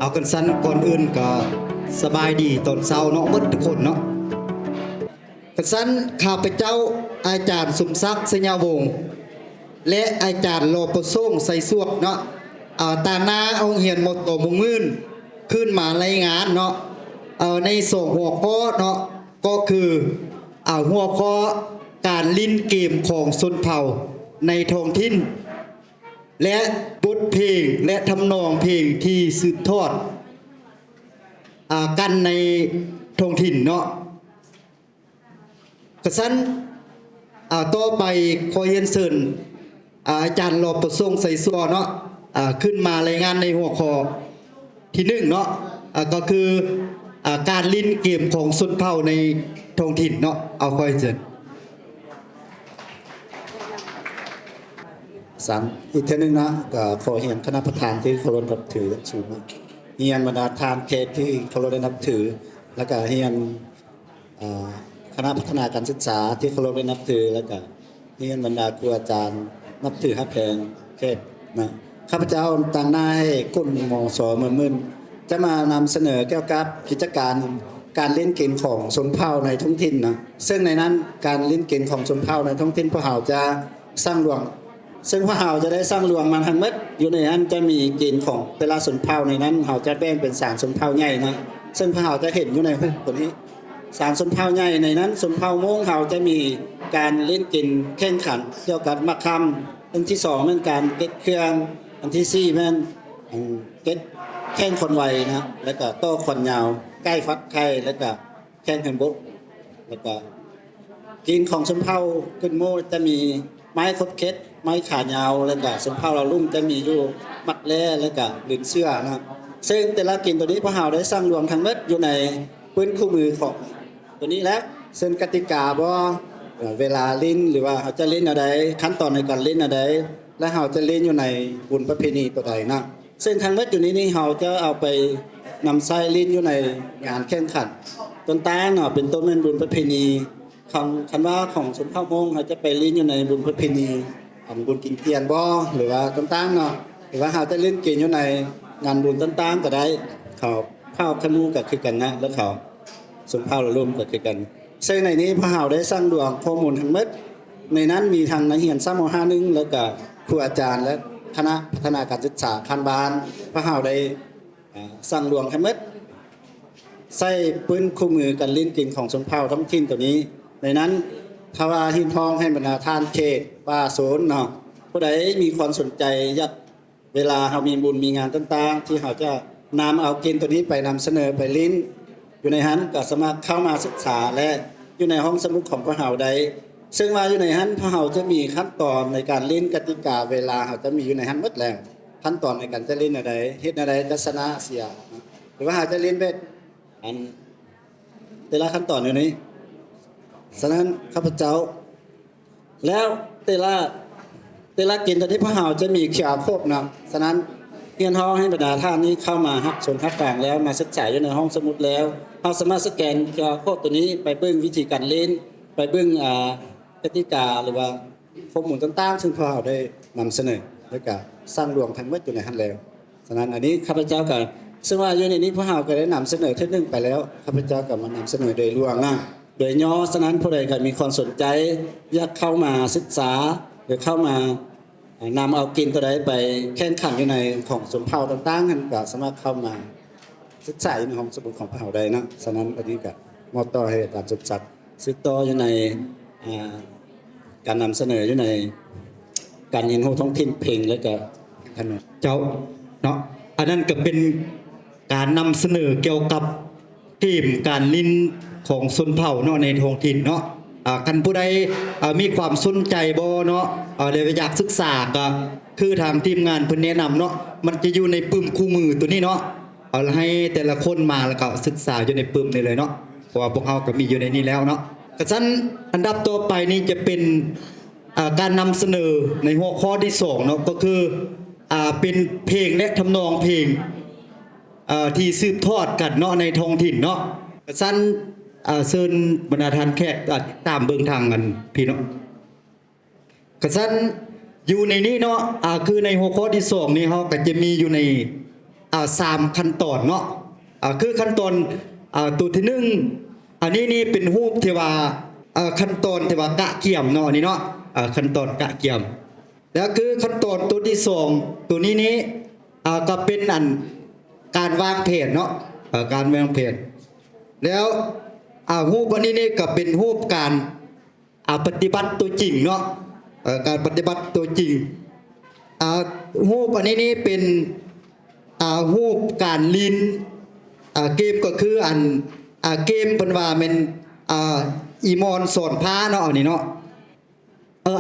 เอากันสั้นก่อนอื่นก็สบายดีตอนเช้าเนาะหมดทุกคนเนาะกันสั้นข้าพเจ้าอาจารย์สมศักดิ์สยาวงศ์และอาจารย์โลปส่งใส่สวกเนาะตาหน้าเอาเหียนหมดตัวมุงมื่นขึ้นมารายงานเนาะในส่งหัวข้อเนาะก็คือหัวข้อการลิ้นเกมของชนเผ่าในท้องถิ่นและบทเพลงและทำนองเพลงที่สืบทอดกันในท้องถิ่นเนาะกระสันต่อไปขอเรียนเชิญอาจารย์รอประสงค์ใส่ซัวเนาะขึ้นมารายงานในหัวข้อที่1เนาะก็คือการลิ้นเกมของชนเผ่าในท้องถิ่นเนาะเอาค่อยเชิญสังอีกเท่านึงนะก็ขอเฮียนคณะประธานที่เคารพนับถือสูงเฮียนบรรดาทานเขตที่เคารพนับถือแล้วก็เฮียนคณะพัฒนาการศึกษาที่เคารพนับถือแล้วก็เฮียนบรรดาครูอาจารย์นับถือฮับแพงเขตนะข้าพเจ้าต่างหน้าให้คุณมสมื่นจะมานำเสนอเกี่ยวกับกิจการเล่นเกมของชนเผ่าในท้องถิ่นนะซึ่งในนั้นการเล่นเกมของชนเผ่าในท้องถิ่นพวกเราจะสร้างรวงซึ่งพวกเราจะได้สร้างรวงมาทั้งหมดอยู่ในนั้นจะมีเกณฑ์ของแต่ละชนเผ่าในนั้นเราจะแบ่งเป็น3ชนเผ่าใหญ่นะซึ่งพวกเราจะเห็นอยู่ในหุ้นตัวนี้3ชนเผ่าใหญ่ในนั้นชนเผ่าโม้งเราจะมีการเล่นเกมแข่งขันเกี่ยวกับมักคำอันที่2เป็นการเก็บเครื่องอันที่4เป็นเก็บแข่งคนไวนะแล้วก็โต้คนยาวใกล้ฟักไข่แล้วก็แข่งแข่งบุกแล้วก็กินของชนเผ่าขึ้นโมจะมีไม้คดเคล็ดไม้ขายาวแล้วก็ชนเผ่าเราลุ่มจะมีอยู่มัดแล่แล้วก็ดึงเสื้อนะซึ่งแต่ละกินตัวนี้พวกเราได้สร้างรวมทั้งหมดอยู่ในพื้นคู่มือของตัวนี้แล้วซึ่งกติกาบ่เวลาลิ้นหรือว่าเขาจะเล่นอะไรขั้นตอนในการเล่นอะไรและเราจะเล่นอยู่ในบุญประเพณีตัวใดนะซึ่งทั้งหมดอยู่นี้นี่เราจะเอาไปนำใส่ลิ้นอยู่ในงานแข่งขันต้นตาลเนาะเป็นต้นเป็นบุญประเพณีคันว่าของชนเผ่าโมงเขาจะไปลิ้นอยู่ในบุญประเพณีของบุญกินเทียนบ่หรือว่าต้นตาลเนาะหรือว่าเขาจะเล่นเกมอยู่ในงานบุญต้นตาลก็ได้เขาเผ่าขมูก็คือกันนะแล้วเขาชนเผ่าเราร่วมก็คือกันซึ่งในนี้พวกเราได้สร้างดวงข้อมูลทั้งหมดในนั้นมีทางนักเรียน3ม.51แล้วก็ครูอาจารย์และคณะพัฒนาการศึกษาคันบานพวกเราได้สร้างดวงทั้งหมดใส่ปืนคู่มือกันลิ้นกินของชนเผ่าท้องถิ่นตัวนี้ในนั้นทว่าหินทองให้บรรดาท่านเขตว่าโซนเนาะผู้ใดมีความสนใจอยากเวลาเรามีบุญมีงานต่างๆที่เขาจะนำเอากินตัวนี้ไปนำเสนอไปลิ้นอยู่ในหันก็สามารถเข้ามาศึกษาและอยู่ในห้องสมุดของพวกเราได้ซึ่งว่าอยู่ในหันพวกเราจะมีขั้นตอนในการเล่นกติกาเวลาเขาจะมีอยู่ในหันหมดแล้วขั้นตอนในการจะเล่นอะไรเฮ็ดอะไรลักษณะเสียหรือว่าเขาจะเล่นเป็นอันแต่ละขั้นตอนอยู่นี้ฉะนั้นข้าพเจ้าแล้วแต่ละกินตัวที่พวกเราจะมีเขียวโคบนะฉะนั้นเรียนห้องให้บรรดาท่านนี้เข้ามารับชมรับฟังแล้วมาศึกษาอยู่ในห้องสมุดแล้วเราสามารถสแกนเขียวโคบตัวนี้ไปเบิ่งวิธีการเล่นไปเบิ่งกติกาหรือว่าข้อมูลต่างๆซึ่งพวกเราได้นำเสนอแล้วก็สร้างรวงทั้งหมดอยู่ในหันแล้วฉะนั้นอันนี้ข้าพเจ้าก็ซึ่งว่าอยู่ในนี้พวกเราก็ได้นำเสนอที่1ไปแล้วข้าพเจ้าก็มานำเสนอโดยรวมนะโดยย่อฉะนั้นผู้ใดก็มีความสนใจอยากเข้ามาศึกษาหรือเข้ามานำเอากินตัวใดไปแข่งขันอยู่ในของชนเผ่าต่างๆกันก็สามารถเข้ามาศึกษาอยู่ในห้องสมุดของพวกเราได้นะฉะนั้นอันนี้ก็มอบต่อให้ตามศึกษาศึกต่ออยู่ในการนำเสนออยู่ในการเรียนรู้ท้องถิ่นเพลงและก็ถนนเจ้าเนาะอันนั้นก็เป็นการนำเสนอเกี่ยวกับเกมการลิ้นของชนเผ่าเนาะในท้องถิ่นเนาะกันผู้ใดมีความสนใจบ่เนาะเลยอยากศึกษาก็คือทางทีมงานเพิ่นแนะนำเนาะมันจะอยู่ในปึ้มคู่มือตัวนี้เนาะเอาให้แต่ละคนมาแล้วก็ศึกษาอยู่ในปึ้มนี้เลยเนาะเพราะว่าพวกเฮาก็มีอยู่ในนี้แล้วเนาะกระชั้นอันดับต่อไปนี้จะเป็นการนำเสนอในหัวข้อที่2เนาะก็คือเป็นเพลงและทำนองเพลงที่สืบทอดกันเนาะในท้องถิ่นเนาะกระชั้นเชิญบรรดาท่านแขกตามเบิ่งทางกันพี่เนาะกระชั้นอยู่ในนี้เนาะคือในหัวข้อที่2นี้เฮาก็จะมีอยู่ใน 3ขั้นตอนเนาะคือขั้นตอนตัวที่1อันนี้นี่เป็นรูปที่ว่าขั้นตอนที่ว่ากะเกี่ยมเนาะนี่เนาะขั้นตอนกะเกี่ยมแล้วคือขั้นตอนตัวที่2ตัวนี้ก็เป็นอันการวางแผนเนาะการวางแผนแล้วรูปอันนี้นี่ก็เป็นรูปการปฏิบัติตัวจริงเนาะการปฏิบัติตัวจริงรูปอันนี้นี่เป็นรูปการลินเกมก็คือเกมเพิ่นว่าแม่นอีมอนสอนพาเนาะอันนี้เนาะ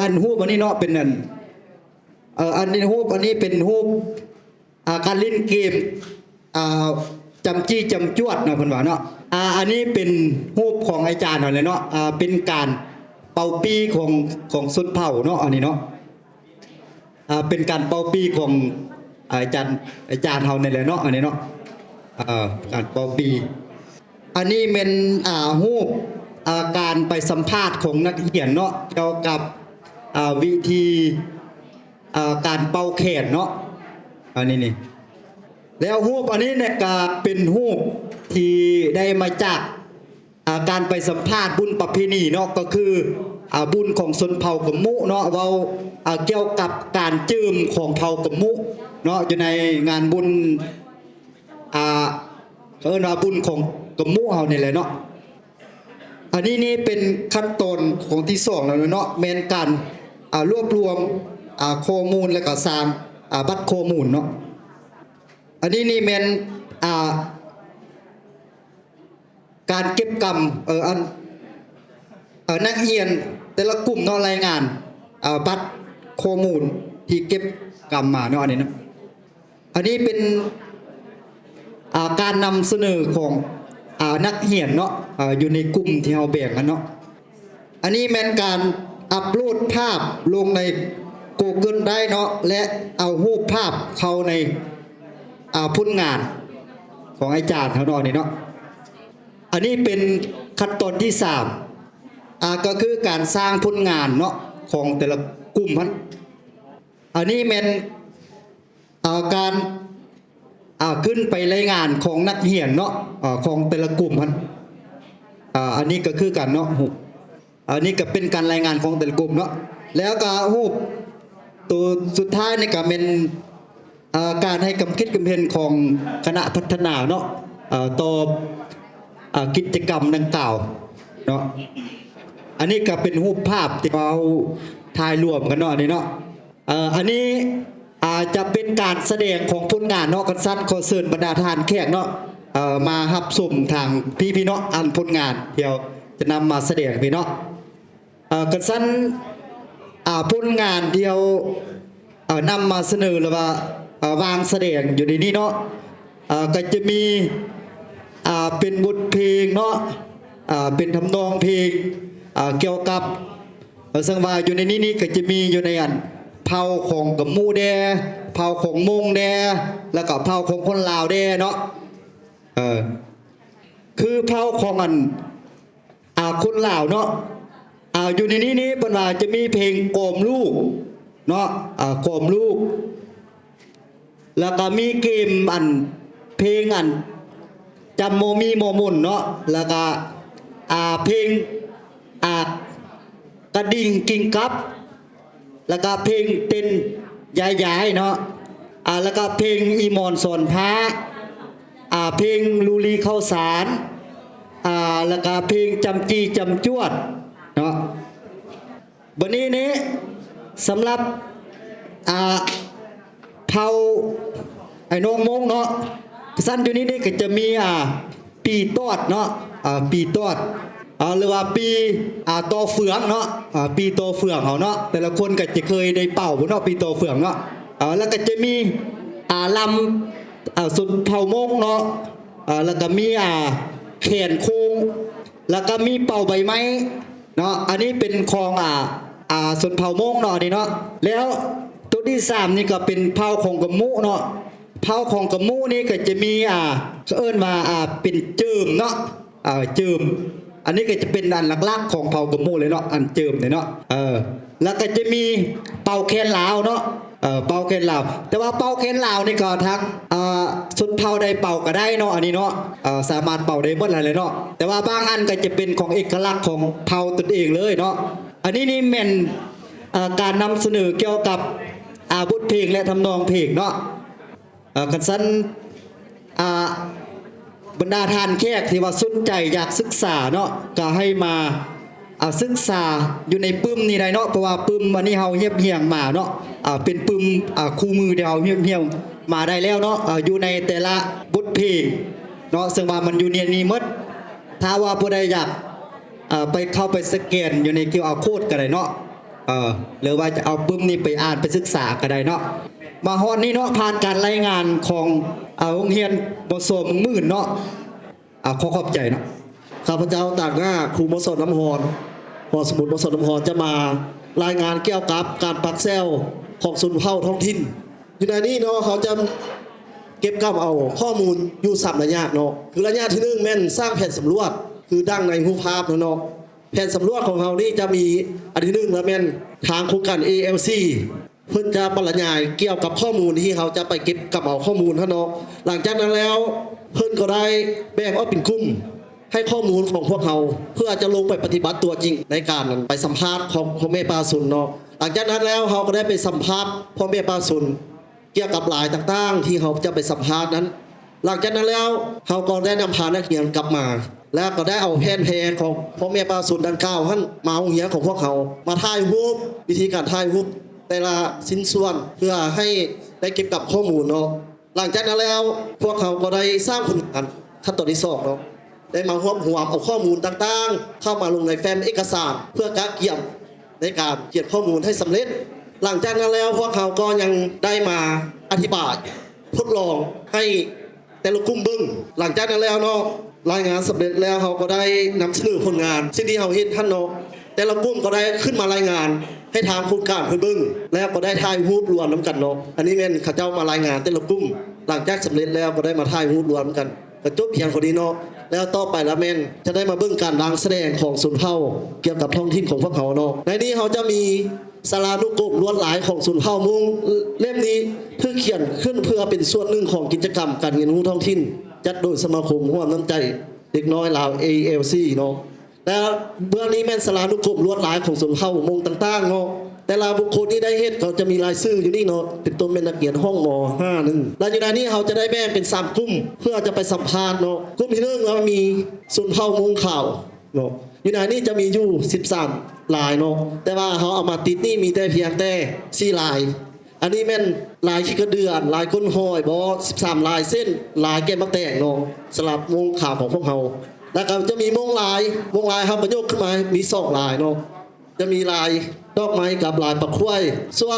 อันรูปอันนี้เนาะเป็นอันนี้รูปอันนี้เป็นรูปการเล่นเกมจำจี้จำจวดเนาะเพิ่นว่าเนาะอันนี้เป็นรูปของอาจารย์เนาะเลยเนาะเป็นการเป่าปีของชนเผ่าเนาะอันนี้เนาะเป็นการเป่าปีของอาจารย์เฮานี่แหละเนาะอันนี้เนาะการเป่าปีอันนี้เป็นรูปการไปสัมภาษณ์ของนักเรียนเนาะเกี่ยวกับวิธีการเป่าแคนเนาะอันนี้นี่แล้วรูปอันนี้เนี่ยก็เป็นรูปที่ได้มาจากการไปสัมภาษณ์บุญประเพณีเนาะก็คือบุญของชนเผ่ากะมุเนาะเว้าเกี่ยวกับการจืมของเผ่ากะมุเนาะอยู่ในงานบุญว่าบุญของกะมุเฮานี่แหละเนาะอันนี้นี่เป็นขั้นตอนของที่2แล้วเนาะแม่นการรวบรวมข้อมูลแล้วก็สร้างบัตรข้อมูลเนาะอันนี้นี่แม่นการเก็บกรรมนักเรียนแต่ละกลุ่มเนาะรายงานบัตรข้อมูลที่เก็บกรรมมาเนาะอันนี้นะอันนี้เป็นการนำเสนอของนักเรียนเนาะอยู่ในกลุ่มที่เราแบ่งกันเนาะอันนี้แม่นการอัปโหลดภาพลงใน Google ได้เนาะและเอารูปภาพเข้าในผลงานของอาจารย์เขาเนาะนี่เนาะอันนี้เป็นขั้นตอนที่3ก็คือการสร้างผลงานเนาะของแต่ละกลุ่มมันอันนี้เป็นการขึ้นไปรายงานของนักเรียนเนาะของแต่ละกลุ่มมันอันนี้ก็คือการเนาะอันนี้ก็เป็นการรายงานของแต่ละกลุ่มเนาะแล้วก็รูปตัวสุดท้ายนี่ก็เป็นการให้ความคิดความเห็นของคณะพัฒนาเนาะต่อกิจกรรมดังกล่าวเนาะอันนี้ก็เป็นรูปภาพที่เราถ่ายรวมกันเนาะนี่เนาะอันนี้จะเป็นการแสดงของผลงานเนาะกันสั้นขอเชิญบรรดาทานแขกเนาะมารับชมทางพี่เนาะอันผลงานเดี๋ยวจะนำมาแสดงพี่เนาะกันสั้นผลงานเดียวนำมาเสนอหรือว่าวางแสดงอยู่ในนี้เนาะก็จะมีเป็นบทเพลงเนาะเป็นทำนองเพลงเกี่ยวกับสังวาอยู่ในนี้ก็จะมีอยู่ในอันเผ่าของกะมูแดเผ่าของมงแดแล้วก็เผ่าของคนลาวแดเนาะคือเผ่าของคนลาวเนาะอยู่ในนี้เพิ่นว่าจะมีเพลงโกมลูกเนาะโกมลูกแล้วก็มีเกมเพลงจำโมมีโมมุนเนาะแล้วก็เพลงกระดิ่งกิ่งกับแล้วก็เพลงเต้นยายๆเนาะแล้วก็เพลงอีมอนสอนพระเพลงลูลีข้าวสารแล้วก็เพลงจำจีจำจวดเนาะวันนี้นี้สำหรับเผ่าไอ้น้องมงเนาะสั้นอยู่นี้ก็จะมีปีตอดเนาะปีตอดหรือว่าปีโตเฟืองเนาะปีโตเฟืองเขาเนาะแต่ละคนก็จะเคยได้เป่าเนาะปีโตเฟืองเนาะแล้วก็จะมีลำสุดเผ่ามงเนาะแล้วก็มีแขนโค้งแล้วก็มีเป่าใบไม้เนาะอันนี้เป็นของส่วนเผ่ามงเนาะนี่เนาะแล้วตัวที่3นี่ก็เป็นเผ่าของกะมุเนาะเผ่าของกะมุนี่ก็จะมีเอิ้นว่าเป็นเจิมเนาะเจิมอันนี้ก็จะเป็นอันหลักๆของเผ่ากะมุเลยเนาะอันเจิมเนี่ยเนาะแล้วก็จะมีเป่าแคนลาวเนาะ เป่าแคนลาวแต่ว่าเป่าแคนลาวนี่ก็ทั้งชนเผ่าใดเป่าก็ได้เนาะอันนี้เนาะสามารถเป่าได้หมดเลยเนาะแต่ว่าบางอันก็จะเป็นของเอกลักษณ์ของเผ่าตนเองเลยเนาะอันนี้นี่แม่นการนำเสนอเกี่ยวกับบทเพลงและทำนองเพลงเนาะกันสั้นบรรดาทานแขกที่ว่าสนใจอยากศึกษาเนาะก็ให้มาศึกษาอยู่ในปึ้มนี่ได้เนาะเพราะว่าปึ้มอันนี้เฮาเฮียบเหี่ยงมาเนาะเป็นปึ้มคู่มือเดียวเฮียบเหี่ยงมาได้แล้วเนาะอยู่ในแต่ละบทเพลงเนาะซึ่งว่ามันอยู่เนี่ยนี้หมดถ้าว่าผู้ใดอยากไปเข้าไปสแกนอยู่ใน QR Code ก็ได้เนาะหรือว่าจะเอาปึ้มนี้ไปอ่านไปศึกษาก็ได้เนาะมาฮอดนี้เนาะผ่านการรายงานของโรงเรียนบ่โซมมื่นเนาะขอขอบใจเนาะ ข้าพเจ้าต่างหน้าครูมสดน้ำฮอนหอสมุดมสดน้ำฮอนจะมารายงานเกี่ยวกับการปักแซลของชนเผ่าท้องถิ่นอยู่ในนี้เนาะเขาจะเก็บเอาข้อมูลอยู่3ระยะเนาะคือระยะที่1แม่นสร้างแผนสำรวจคือดังในรูปภาพเนาะแผนสำรวจของเขานี่จะมีอันที่1แล้วแม่นทางโครงการ ALC เพิ่นจะบรรยายเกี่ยวกับข้อมูลที่เขาจะไปเก็บเอาข้อมูลเนาะหลังจากนั้นแล้วเพิ่นก็ได้แบ่งออกเป็นกลุ่มให้ข้อมูลของพวกเขาเพื่อจะลงไปปฏิบัติตัวจริงในการไปสัมภาษณ์ของพ่อแม่ปลาสุนเนาะหลังจากนั้นแล้วเขาก็ได้ไปสัมภาษณ์พ่อแม่ปลาสุนเกี่ยวกับหลายต่างๆที่เขาจะไปสัมภาษณ์นั้น หลังจากนั้นแล้วเขาก็ได้นำพานักเรียนกลับมา แล้วก็ได้เอาแผนของพ่อแม่ปลาสุนดังกล่าวท่านมาเอาเหียของพวกเขามาถ่ายรูปวิธีการถ่ายรูปแต่ละชิ้นส่วนเพื่อให้ได้เก็บกับข้อมูลเนาะหลังจากนั้นแล้วพวกเขาก็ได้สร้างผลงานขั้นตอนที่2เนาะได้มารวบรวมเอาข้อมูลต่างๆเข้ามาลงในแฟ้มเอกสารเพื่อกะเกี่ยมในการเขียนข้อมูลให้สำเร็จหลังจากนั้นแล้วพวกเขาก็ยังได้มาอธิบายทดลองให้แต่ละกลุ่มเบิ้งหลังจากนั้นแล้วเนาะรายงานสำเร็จแล้วเขาก็ได้นำเสนอผลงานสิ่งที่เขาเห็นท่านเนาะแต่ละกลุ่มก็ได้ขึ้นมารายงานให้ทางโครงการเพิ่นเบิ้งแล้วก็ได้ถ่ายรูปรวมน้ำกันเนาะอันนี้แม่นเขาเจ้ามารายงานแต่ละกลุ่มหลังจากสำเร็จแล้วก็ได้มาถ่ายรูปรวมกันก็จบเพียงคนนี้เนาะแล้วต่อไปละแม่นจะได้มาเบิ่งการรางแสดงของชนเผ่าเกี่ยวกับท้องถิ่นของพวกเขาเนาะในนี้เขาจะมีสารานุกรมล้วนหลายของชนเผ่ามุงเล่มนี้เพื่อเขียนขึ้นเพื่อเป็นส่วนหนึ่งของกิจกรรมการเรียนรู้ท้องถิ่นจัดโดยสมาคมร่วมน้ำใจเด็กน้อยลาว ALC เนาะแล้วเบื้องนี้แม่นสารานุกรมล้วนหลายของชนเผ่ามงต่างๆเนาะแต่ละบุคคลที่ได้เฮ็ดเขาจะมีรายชื่ออยู่นี่เนาะเป็นต้นเป็นนักเรียนห้องม.5 นึงแล้วอยู่ในนี้เขาจะได้แบ่งเป็น3กลุ่มเพื่อจะไปสัมภาษณ์เนาะกลุ่มที่1แล้วมีชนเผ่ามุงขาวเนาะอยู่ในนี้จะมีอยู่13ลายเนาะแต่ว่าเขาเอามาติดนี่มีแต่เพียงแต่4ลายอันนี้แม่นลายขี้กระเดือนลายก้นหอยบ่13ลายเส้นลายแก้มมะแตงเนาะสลับมุงขาวของพวกเขาแล้วก็จะมีมุงลายเขาประโยคขึ้นมามี2ลายเนาะจะมีลายดอกไม้กับลายปักคุ้ยส่ว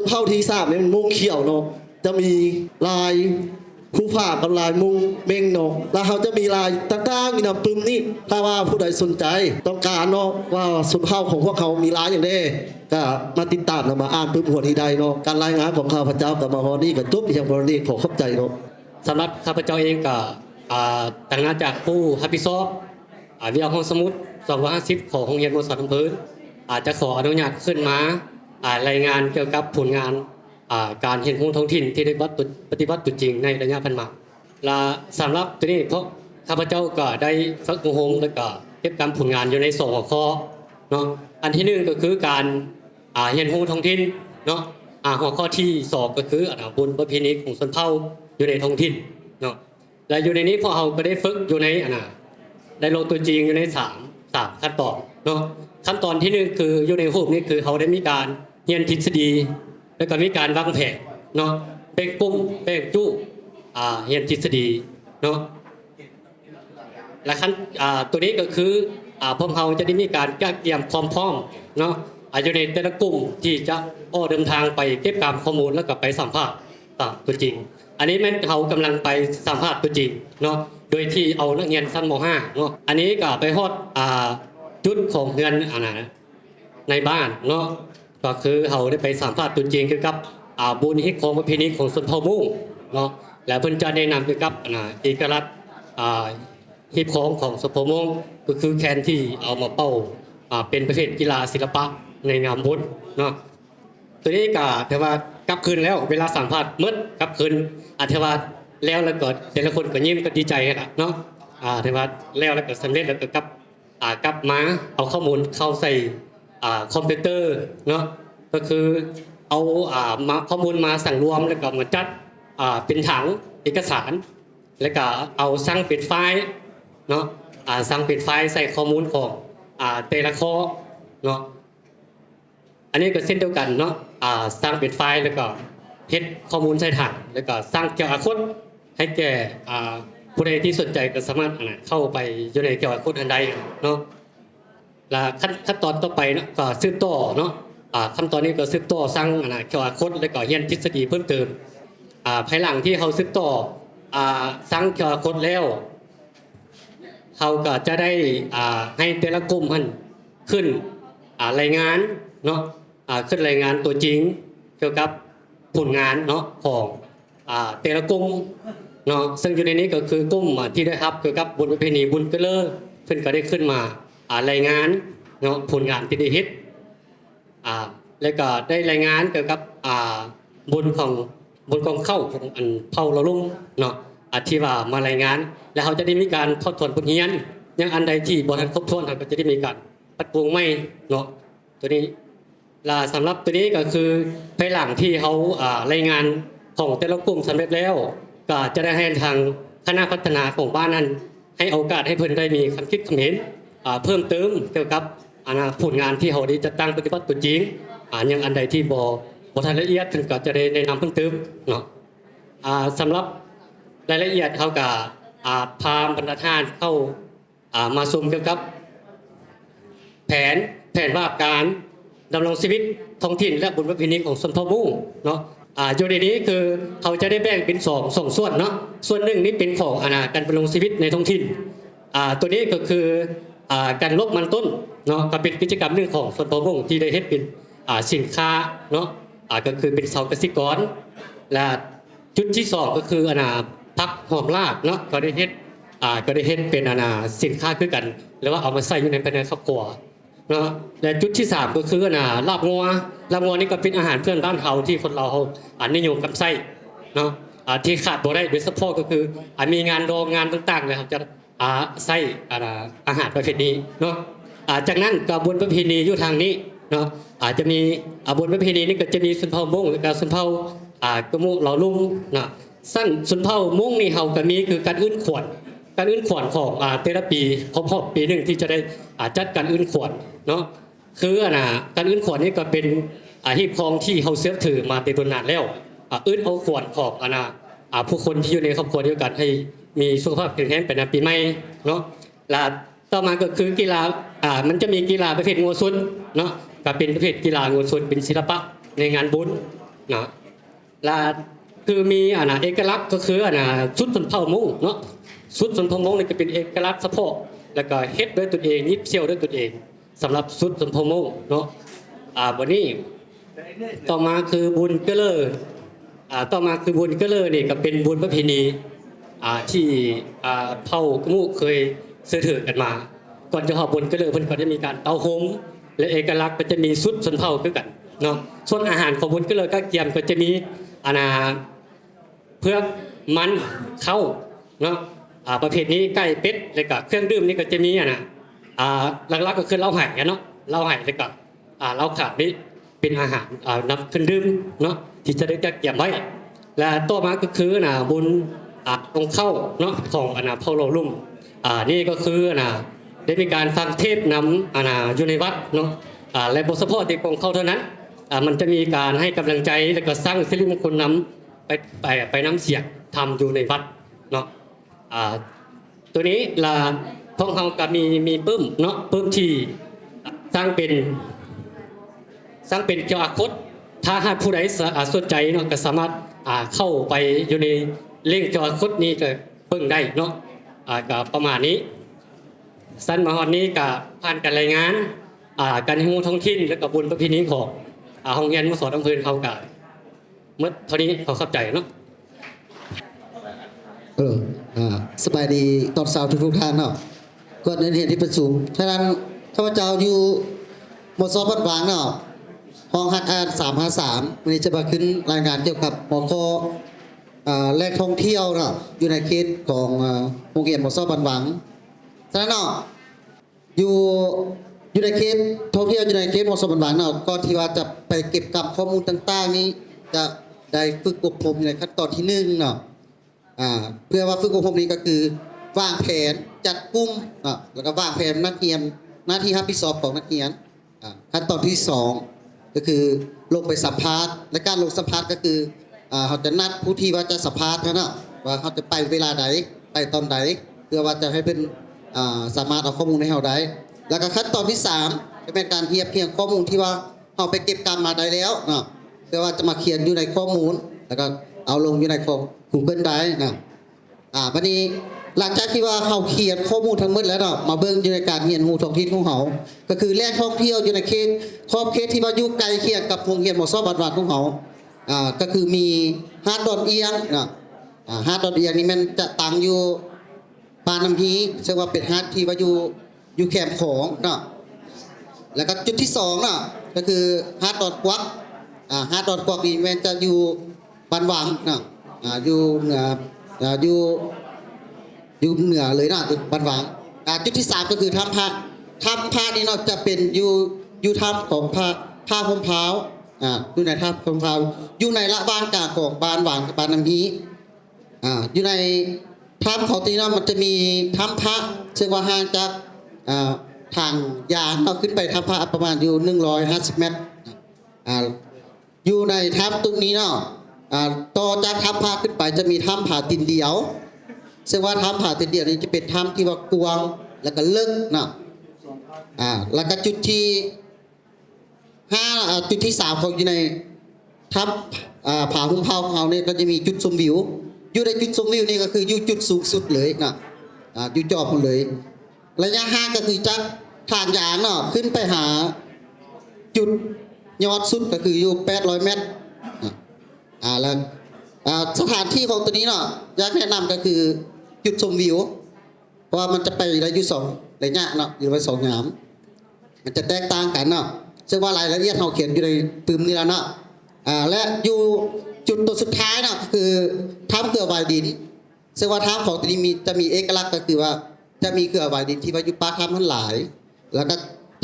นเผ่าที่3เนี่ยมันมุงเขียวเนาะจะมีลายผู้ผ่ากับลายมุงเม่งเนาะแล้วเขาจะมีลายต่างๆอยู่ในปึ้มนี่ถ้าว่าผู้ใดสนใจต้องการเนาะว่าชนเผ่าของพวกเขามีลายอย่างใดก็มาติดตามมาอ่านปึ้มหัวที่ใดเนาะการรายงานของข้าพเจ้ากับมาฮอนี่ก็จบอย่างพอนี้ขอขอบใจเนาะ สำหรับข้าพเจ้าเองก็ต่างงานจากผู้รับผิดชอบวิทยาห้องสมุด250ของโรงเรียนมสอำเภออาจจะขออนุญาตขึ้นมารายงานเกี่ยวกับผลงานการเห็นรู้ท้องถิ่นที่ได้ปฏิบัติตัวจริงในระยะพันมาและสำหรับตัวนี้เพราะข้าพเจ้าก็ได้ฝึกอบรมและก็เก็บกำผลงานอยู่ใน2หัวข้อเนาะอันที่1ก็คือการเห็นรู้ท้องถิ่นเนาะหัวข้อที่2ก็คือบุญประเพณีของชนเผ่าอยู่ในท้องถิ่นเนาะและอยู่ในนี้พอเราก็ได้ฝึกอยู่ในได้ลงตัวจริงอยู่ใน3ขั้นตอนเนาะขั้นตอนที่1คืออยู่ในรูปนี้คือเขาได้มีการเรียนทฤษฎีแล้วก็มีการวางแผนเนาะเป็นกลุ่มเป็นจุเรียนทฤษฎีเนาะและขั้นตัวนี้ก็คือพวกเราจะได้มีการเตรียมความพร้อมเนาะอยู่ในแต่ละกลุ่มที่จะเดินทางไปเก็บการข้อมูลแล้วก็ไปสัมภาษณ์ตัวจริงอันนี้แม่นเขากำลังไปสัมภาษณ์ตัวจริงเนาะโดยที่เอานักเรียนชั้นม.5 เนาะอันนี้ก็ไปฮอดจุดของเงินในบ้านเนาะก็คือเขาได้ไปสัมภาษณ์ตัวจริงเกี่ยวกับบุญฮิตของประเพณีของชนเผ่ามุ้งเนาะและเพิ่นจะแนะนำเกี่ยวกับเอกลักษณ์ฮิตของชนเผ่ามุ้งก็คือแคนที่เอามาเป้าเป็นประเภทกีฬาศิลปะในนามบุญเนาะ ตัวนี้ก็แต่ว่ากลับคืนแล้วเวลาสัมภาษณ์มืดกลับคืนแต่ว่าแล้วก็แต่ละคนก็ยิ้มก็ดีใจกันเนาะแต่ว่าแล้วก็สำเร็จแล้วก็กลับมาเอาข้อมูลเข้าใส่คอมพิวเตอร์เนาะก็คือเอามาข้อมูลมาสั่งรวมแล้วก็มาจัดเป็นถังเอกสาร แล้วก็เอาสร้างเป็นไฟล์เนาะสร้างเป็นไฟล์ใส่ข้อมูลของแต่ละข้อเนาะอันนี้ก็เช่นเดียวกันเนาะสร้างเป็นไฟล์แล้วก็เฮ็ดข้อมูลใส่ถังแล้วก็สร้างQR Code ให้แก่ผู้ใดที่สนใจก็สามารถเข้าไปอยู่ในQR Code อันใดเนาะและขั้นตอนต่อไปเนาะก็สืบต่อเนาะขั้นตอนนี้ก็สืบต่อสร้างQR Code แล้วก็เรียนทฤษฎีเพิ่มเติมภายหลังที่เขาสืบต่อสร้างQR Code แล้วเขาก็จะได้ให้แต่ละกลุ่มขึ้นรายงานเนาะขึ้นรายงานตัวจริงเกี่ยวกับผลงานเนาะของแต่ละกลุ่มเนาะซึ่งอยู่ในนี้ก็คือกลุ่มที่ได้รับเกี่ยวกับบุญประเพณีบุญเกลือเพิ่นก็ได้ขึ้นมารายงานเนาะผลงานที่ได้เฮ็ดแล้วก็ได้รายงานเกี่ยวกับบุญของเข้าของอันเผาเราลุ่มเนาะที่ว่ามารายงานแล้วเขาจะได้มีการทบทวนบทเรียนอย่างอันใดที่บ่ทันครบถ้วนเขาก็จะได้มีการปรับปรุงใหม่เนาะตัวนี้สำหรับตัวนี้ก็คือภายหลังที่เขารายงานของแต่ละกลุ่มสำเร็จแล้วก็จะได้ให้ทางคณะพัฒนาของบ้านนั้นให้โอกาสให้เพิ่นได้มีความคิดความเห็นเพิ่มเติมเกี่ยวกับผลงานที่เขาได้จัดตั้งปฏิบัติตัวจริงอย่างอันใดที่บ่ทันละเอียดเพิ่นก็จะได้แนะนำเพิ่มเติมเนาะสำหรับรายละเอียดเขาก็พาบรรดาท่านเข้ามาชมเกี่ยวกับแผนว่าการดำรงชีวิตท้องถิ่นและบุญประเพณีของชนเผ่ามุ่งเนาะอยู่ในนี้คือเขาจะได้แบ่งเป็นสองส่วนเนาะส่วนหนึ่งนี่เป็นของการดำรงชีวิตในท้องถิ่นตัวนี้ก็คือการลบมันต้นเนาะก็เป็นกิจกรรมหนึ่งของชนเผ่ามุ่งที่ได้เฮ็ดเป็นสินค้าเนาะก็คือเป็นเสากสิกรและจุดที่สองก็คือพักหอมลาบเนาะก็ได้เฮ็ดเป็นสินค้าคือกันแล้วว่าเอามาใส่อยู่ในภายในครอบครัวเนาะและจุดที่3ก็คือลาบงัวนี่ก็เป็นอาหารเพื่อนบ้านเราที่คนเรานิยมกับใส่เนาะที่ขาดบ่ได้โดยเฉพาะก็คือมีงานโรงงานต่างๆเลยครับจะใส่อาหารประเภทนี้เนาะจากนั้นกระบวนประเพณีอยู่ทางนี้เนาะจะมีบุญประเพณีนี่ก็จะมีชนเผ่ามุ่งกับชนเผ่ากระมุเหล่าลุ่มนะสั้นชนเผ่ามุ่งนี่เฮาก็มีคือการอื้นขวดของแต่ละปีครบปีหนึ่งที่จะได้จัดการอื้นขวดเนาะคือการอื้นขวดนี่ก็เป็นฮีบคองที่เฮาเสือถือมาแต่โดนนานแล้วอื้นเอาขวดของผู้คนที่อยู่ในครอบครัวเดียวกันให้มีสุขภาพแข็งแรงเป็นปีใหม่เนาะและต่อมาก็คือกีฬามันจะมีกีฬาประเภทงัวซุนเนาะก็เป็นประเภทกีฬางัวซุนเป็นศิลปะในงานบุญนะและคือมีเอกลักษณ์ก็คือชุดชนเผ่ามุ่งเนาะชุดชนเผ่ามุ่งนี่ก็เป็นเอกลักษณ์เฉพาะแล้วก็เฮ็ดด้วยตนเองยิบเซี่ยวด้วยตนเองสำหรับชุดชนเผ่ามุ่งเนาะวันนี้ต่อมาคือบุญเกลอนี่ก็เป็นบุญประเพณีที่เผ่ากมู่เคยสืบถือกันมาก่อนจะหอบบุญเกลอเพิ่นก็ได้มีการเตาโฮมและเอกลักษณ์ก็จะมีชุดชนเผ่าคือกันเนาะส่วนอาหารของบุญเกลอก็เกียมก็จะมีเพือกมันเข้าเนาะประเภทนี้ไก่เป็ดแล้วก็เครื่องดื่มนี่ก็จะมีหลักๆก็คือเหล้าไห่เนาะเหล้าไห่แล้วก็เหล้าขาวนี่เป็นอาหารนำเครื่องดื่มเนาะที่จะได้เก็บไว้และต่อมาก็คือบุญตรงเข้าเนาะของเผ่าเราลุ่มนี่ก็คือได้มีการฟังเทศนำอยู่ในวัดเนาะและบทสะพอที่ของเข้าเท่านั้นมันจะมีการให้กำลังใจแล้วก็สร้างสิริมงคลนำไปน้ำเสียงทำอยู่ในวัดเนาะตัวนี้ท้องเขาก็มีปึ้มเนาะปึ้มที่สร้างเป็นQR Code ถ้าหากผู้ใดสนใจเนาะก็สามารถเข้าไปอยู่ในลิงก์QR Codeนี้ก็เบิ่งได้เนาะก็ประมาณนี้สั้นมาฮอดนี้ก็ผ่านการรายงานการให้ท้องถิ่นและก็บุญประเพณีของโรงเรียนมส.อำเภอเขาก็เมื่อเท่านี้เขาเข้าใจเนาะ สบายดีตอนเช้าทุกท่านเนาะก่อนในเหตุที่ประชุมฉะนั้นข้าพเจ้าอยู่มส.บ้านฝางเนาะ ห้องฮักอ่าน353วันนี้จะมาขึ้นรายงานเกี่ยวกับหัวข้อแหล่งท่องเที่ยวเนาะอยู่ในเขตของโรงเรียนหมอซ้อบันหวังฉะนั้นเนาะอยู่ในเขตท่องเที่ยวอยู่ในเขตหมอซ้อบันหวังเนาะก็ที่ว่าจะไปเก็บกับข้อมูลต่างๆนี้จะได้ฝึกอบรมในขั้นตอนที่1เนาะเพื่อว่าฝึกอบรมนี้ก็คือวางแผนจัดกลุ่มแล้วก็วางแผนนักเรียนหน้าที่รับผิดชอบของนักเรียนขั้นตอนที่2ก็คือลงไปสัมภาษณ์และการลงสัมภาษณ์ก็คือเขาจะนัดผู้ที่ว่าจะสัมภาษณ์นะว่าเขาจะไปเวลาใดไปตอนใดเพื่อว่าจะให้เป็นสามารถเอาข้อมูลให้เราได้แล้วก็ขั้นตอนที่3จะเป็นการเทียบเคียงข้อมูลที่ว่าเราไปเก็บการมาได้แล้วนะเพื่อว่าจะมาเขียนอยู่ในข้อมูลแล้วก็เอาลงอยู่ในGoogle Drive นะวันนี้หลังจากที่ว่าเขาเขียนข้อมูลทั้งหมดแล้วเนาะมาเบิ่งอยู่ในการเรียนรู้ท้องถิ่นของเขาก็คือแหล่งท่องเที่ยวอยู่ในเขตขอบเขตที่ว่าอยู่ใกล้เคียงกับโรงเรียนหมอซ้อบัดวาดของเขาก็คือมีหาดดอนเอียงนะหาดดอนเอียงนี่มันจะตั้งอยู่ปานน้ำพีซึ่งว่าเป็นหาดที่ว่าอยู่แคมป์ของเนาะแล้วก็จุดที่2เนาะก็คือหาดดอนกวักหาดดอนกวักนี่มันจะอยู่บ้านหวังเนาะอยู่เหนืออยู่เหนือเลยนะบ้านหวังจุดที่3ก็คือถ้ำพระนี่เนาะจะเป็นอยู่ถ้ำของผ้าพมพร้าวอยู่ในถ้ำพมพร้าวอยู่ในละบ้านกลางของบ้านหวังกับบ้านน้ำพีอยู่ในถ้ำเขาตีเนาะมันจะมีถ้ำพระซึ่งว่าห่างจากทางยานเราขึ้นไปถ้ำพระประมาณอยู่150 เมตรอยู่ในถ้ำตรงนี้เนาะต่อจากถ้ำพระขึ้นไปจะมีถ้ำผาตินเดียวซึ่งว่าถ้ำผาตินเดียวนี้จะเป็นถ้ำที่ว่ากว้างแล้วก็ลึกนะแล้วก็จุดที่5จุดที่3ของอยู่ในถ้ำผาหุ้มเผาของเขาเนี่ยก็จะมีจุดชมวิวอยู่ในจุดชมวิวนี่ก็คืออยู่จุดสูงสุดเลยนะอยู่จอบหมดเลยระยะห่างก็คือจากทางยางเนาะขึ้นไปหาจุดยอดสุดก็คืออยู่800 เมตรแล้วสถานที่ของตัวนี้เนาะอยากแนะนำก็คือจุดชมวิวเพราะว่ามันจะไปได้อยู่2ระยะเนาะอยู่ไว้2ยามมันจะแตกต่างกันเนาะซึ่งว่ารายละเอียดเราเขียนอยู่ในปืมนี่แล้วเนาะและอยู่จุดตัวสุดท้ายเนาะก็คือถ้ำเกลือวายดินซึ่งว่าถ้ำของตัวนี้จะมีเอกลักษณ์ก็คือว่าจะมีเกลือวายดินที่ว่าอยู่ปากถ้ำมันหลายแล้วก็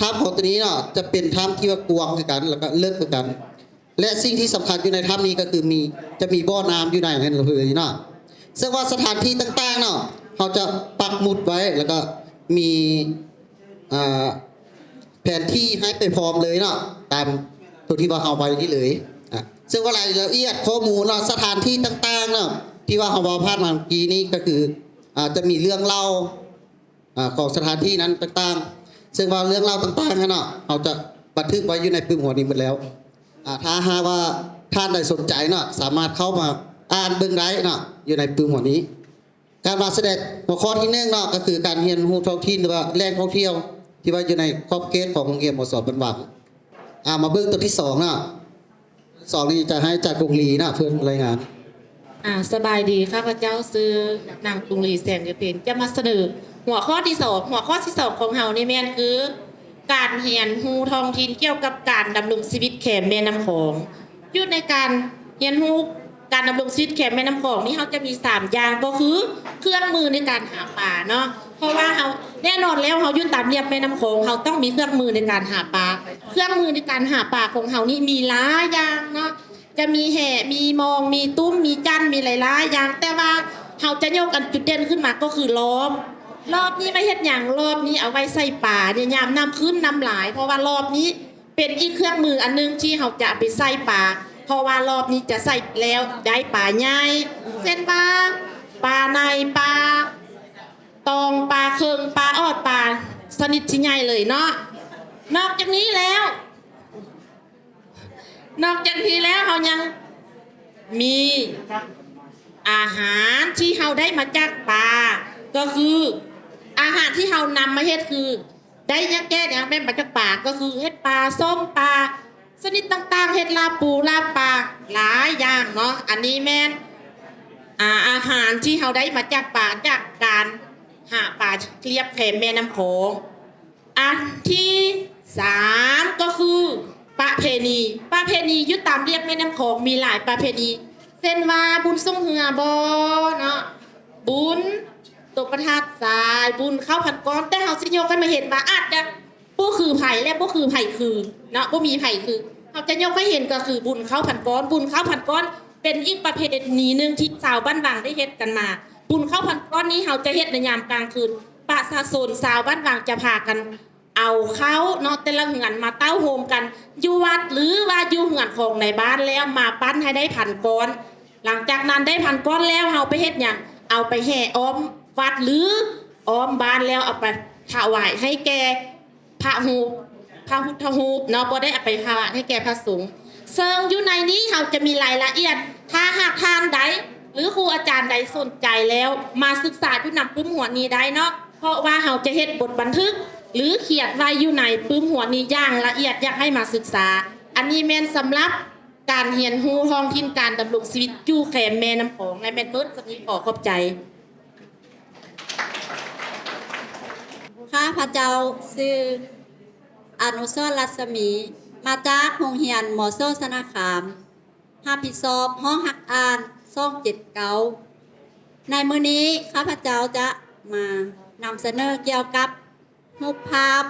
ถ้ำของตัวนี้เนาะจะเป็นถ้ำที่ว่ากว้างเหมือนกันแล้วก็ลึกเหมือนกันและสิ่งที่สำคัญอยู่ในถ้ำนี้ก็คือจะมีบ่อน้ำอยู่ในนั้นเลยเนาะซึ่งว่าสถานที่ต่างๆเนาะเขาจะปักหมุดไว้แล้วก็มีแผนที่ให้ไปพร้อมเลยเนาะตามตัวที่ว่าเอาไว้นี่เลยซึ่งว่ารายละเอียดข้อมูลเนาะสถานที่ต่างๆเนาะที่ว่าเขาบอกพาดมาเมื่อกี้นี้ก็คือจะมีเรื่องเล่าของสถานที่นั้นต่างๆซึ่งว่าเรื่องเล่าต่างๆเนาะเขาจะบันทึกไว้อยู่ในปืมหัวนี้หมดแล้วถ้าหากว่าท่านใดสนใจเนาะสามารถเข้ามาอ่านเบิ่งได้เนาะอยู่ในปืมหัวนี้การมาแสดงหัวข้อที่1เนาะก็คือการเรียนรู้ท้องถิ่นหรือว่าแหล่งท่องเที่ยวที่ว่าอยู่ในขอบเขตของโรงเรียนหมอสอบบันหวังมาเบิ่งตัวที่2เนาะ2นี่จะให้จากกรุงลีนะเพื่อนรายงานสบายดีข้าพเจ้าซื้อนางกรุงลีแสงเดือนเพ็ญจะมาเสนอหัวข้อที่2ของเฮานี่แม่นคือการเรียนรู้ท้องถิ่นเกี่ยวกับการดำรงชีวิตแคมแม่น้ำโขงอยู่ในการเรียนรู้การดำรงชีวิตแคมแม่น้ำโขงนี่เฮาจะมี3อย่างก็คือเครื่องมือในการหาปลาเนาะเพราะว่าเฮาแน่นอนแล้วเฮาอยู่ตามเรียบแม่น้ำโขงเฮาต้องมีเครื่องมือในการหาปลาเครื่องมือในการหาปลาของเฮานี่มีหลายอย่างเนาะจะมีแห่มีมองมีตุ้มมีจันมีหลายๆอย่างแต่ว่าเฮาจะยกอันจุดเด่นขึ้นมาก็คือรอบนี้ไม่เฮ็ดอย่างรอบนี้เอาไว้ใส่ป่าเนี่ยยามน้ำขึ้นน้ำหลายเพราะว่ารอบนี้เป็นอีกเครื่องมืออันนึงที่เฮาจะไปใส่ป่าเพราะว่ารอบนี้จะใส่แล้วได้ป่าใหญ่เช่นว่าป่าในป่าตองป่าเคิงป่าออดป่าสนิทที่ใหญ่เลยเนาะนอกจากนี้แล้วเขายังมีอาหารที่เราได้มาจากป่าก็คืออาหารที่เรานำมาเฮ็ดคือได้ยักแก้อย่างแม่มาจากป่าก็คือเฮ็ดปลาส้มปลาชนิดต่างๆเฮ็ดลาบปูลาบปลาหลายอย่างเนาะอันนี้แม่นอาหารที่เราได้มาจากป่าจากการหาปลาเรียบแคมแม่น้ำโขงอันที่3ก็คือ ประเพณีอยุตตามเรียบแม่น้ำโขงมีหลายประเพณีเช่นว่าบุญส่งเหือบอเนาะบุญตกประทัดสายบุญเข้าพันก้อนแต่เฮาสิโยกกันมาเห็นว่าอาจจะบ่คือไผและบ่คือไผคือเนาะบ่มีไผคือเฮาจะยกให้เห็นก็คือบุญเข้าพันก้อนบุญเข้าพันก้อนเป็นอีกประเพณีหนึงที่ชาวบ้านวังได้เฮ็ดกันมาบุญเข้าพันก้อนนี้เฮาจะเฮ็ดในยามกลางคืนประชาชนชาวบ้านวังจะพากัน เอาเขาเนาะแต่ละเหือนมาเต้าโฮมกันอยู่วัดหรือว่าอยู่เหือนของในบ้านแล้วมาปั้นให้ได้พันก้อน หลังจากนั้นได้พันก้อนแล้วเอาไปเฮ็ดหยังเอาไปแห่อ้อมวัดหรืออ้อมบ้านแล้วเอาไปถวายให้แก่พระฮูปพระพุทธฮูปเนาะบ่ได้เอาไปถวายให้แก่พระสงฆ์ซึ่งอยู่ในนี้เราจะมีรายละเอียดถ้าหากท่านใดหรือครูอาจารย์ใดสนใจแล้วมาศึกษาอยู่นำปึ้มหัวนี้ได้เนาะเพราะว่าเราจะเฮ็ดบทบันทึกหรือเขียนไว้อยู่ในปึ้มหัวนี้อย่างละเอียดอยากให้มาศึกษาอันนี้แม่นสำหรับการเรียนรู้ท้องถิ่นการดำรงชีวิตอยู่แคมแม่น้ำโขงและแม่นเบิดสักนี้ขอขอบใจ ข้าพเจ้าชื่ออนุสรณ์รัศมี มาจากโรงเรียนหมอโซสนาขามรับผิดชอบห้องหักอ่าน279ในมื้อนี้ข้าพเจ้าจะมานำเสนอเกี่ยวกับรูปภาพ